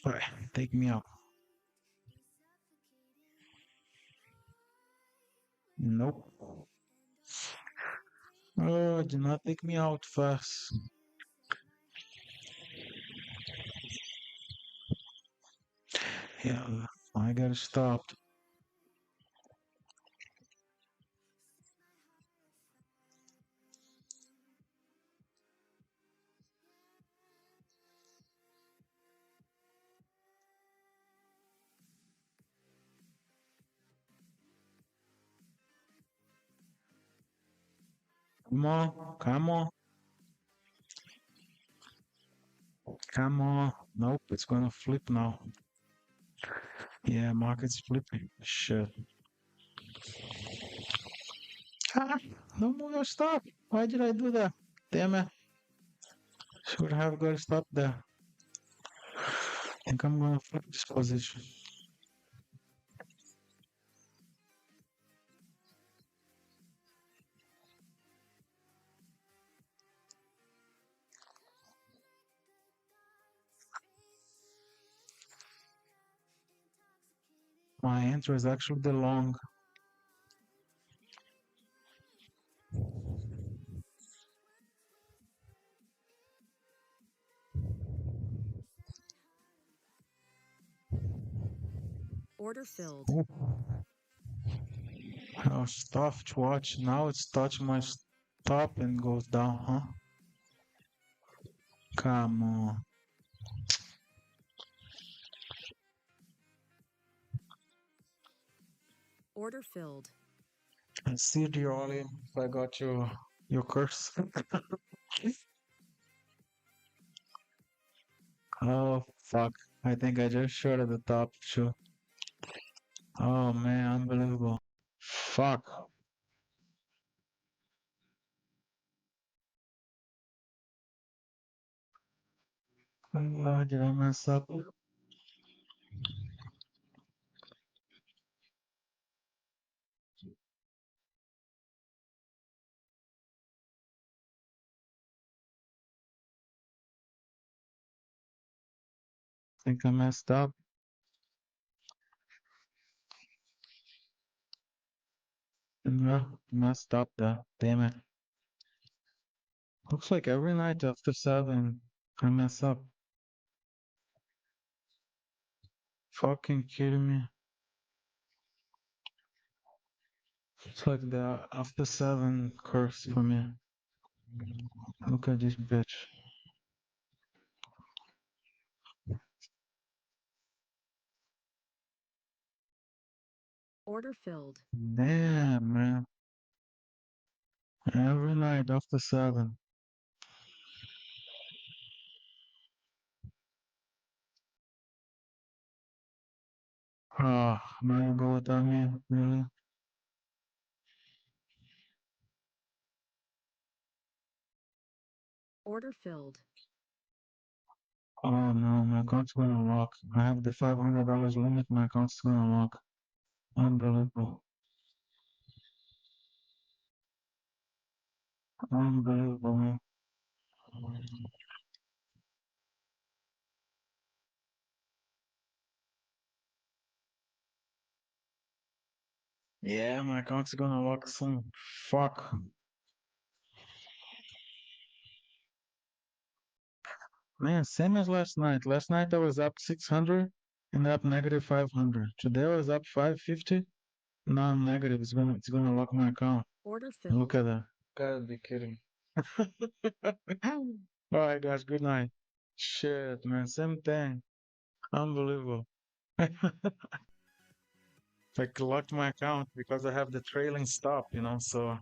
Speaker 1: Alright, take me out. Nope. Oh, do not take me out fast. Yeah, I got stopped. Come on, come on, come on. Nope, it's gonna flip now. Yeah, market's flipping. Shit. Ah, no more stop. Why did I do that? Damn it. Should have got stop there. I think I'm gonna flip this position. My answer is actually the long.
Speaker 2: Order filled.
Speaker 1: Ooh. Oh, tough to watch. Now it's touching my stop and goes down, huh? Come on.
Speaker 2: Order filled.
Speaker 1: Let's see, Dioli, if I got your curse. Oh, fuck. I think I just shot at the top too. Oh, man, unbelievable. Fuck. Did I mess up? Think I messed up. No, messed up there. Damn it. Looks like every night after 7, I mess up. Fucking kidding me. It's like the after 7 curse for me. Look at this bitch.
Speaker 2: Order filled.
Speaker 1: Damn, man. Every night after 7. Ah, my God, I mean, really?
Speaker 2: Order filled.
Speaker 1: Oh no, my account's gonna lock. I have the $500 limit, my account's gonna lock. Unbelievable. Unbelievable, man. Yeah, my account's gonna lock soon. Fuck. Man, same as last night. Last night I was up 600 and up negative 500. Today I was up 550. Now I'm negative. It's gonna lock my account.
Speaker 2: Order
Speaker 1: Look
Speaker 2: filled.
Speaker 1: at that. Gotta be kidding. All right, guys. Good night. Shit, man. Same thing. Unbelievable. Like locked my account because I have the trailing stop, so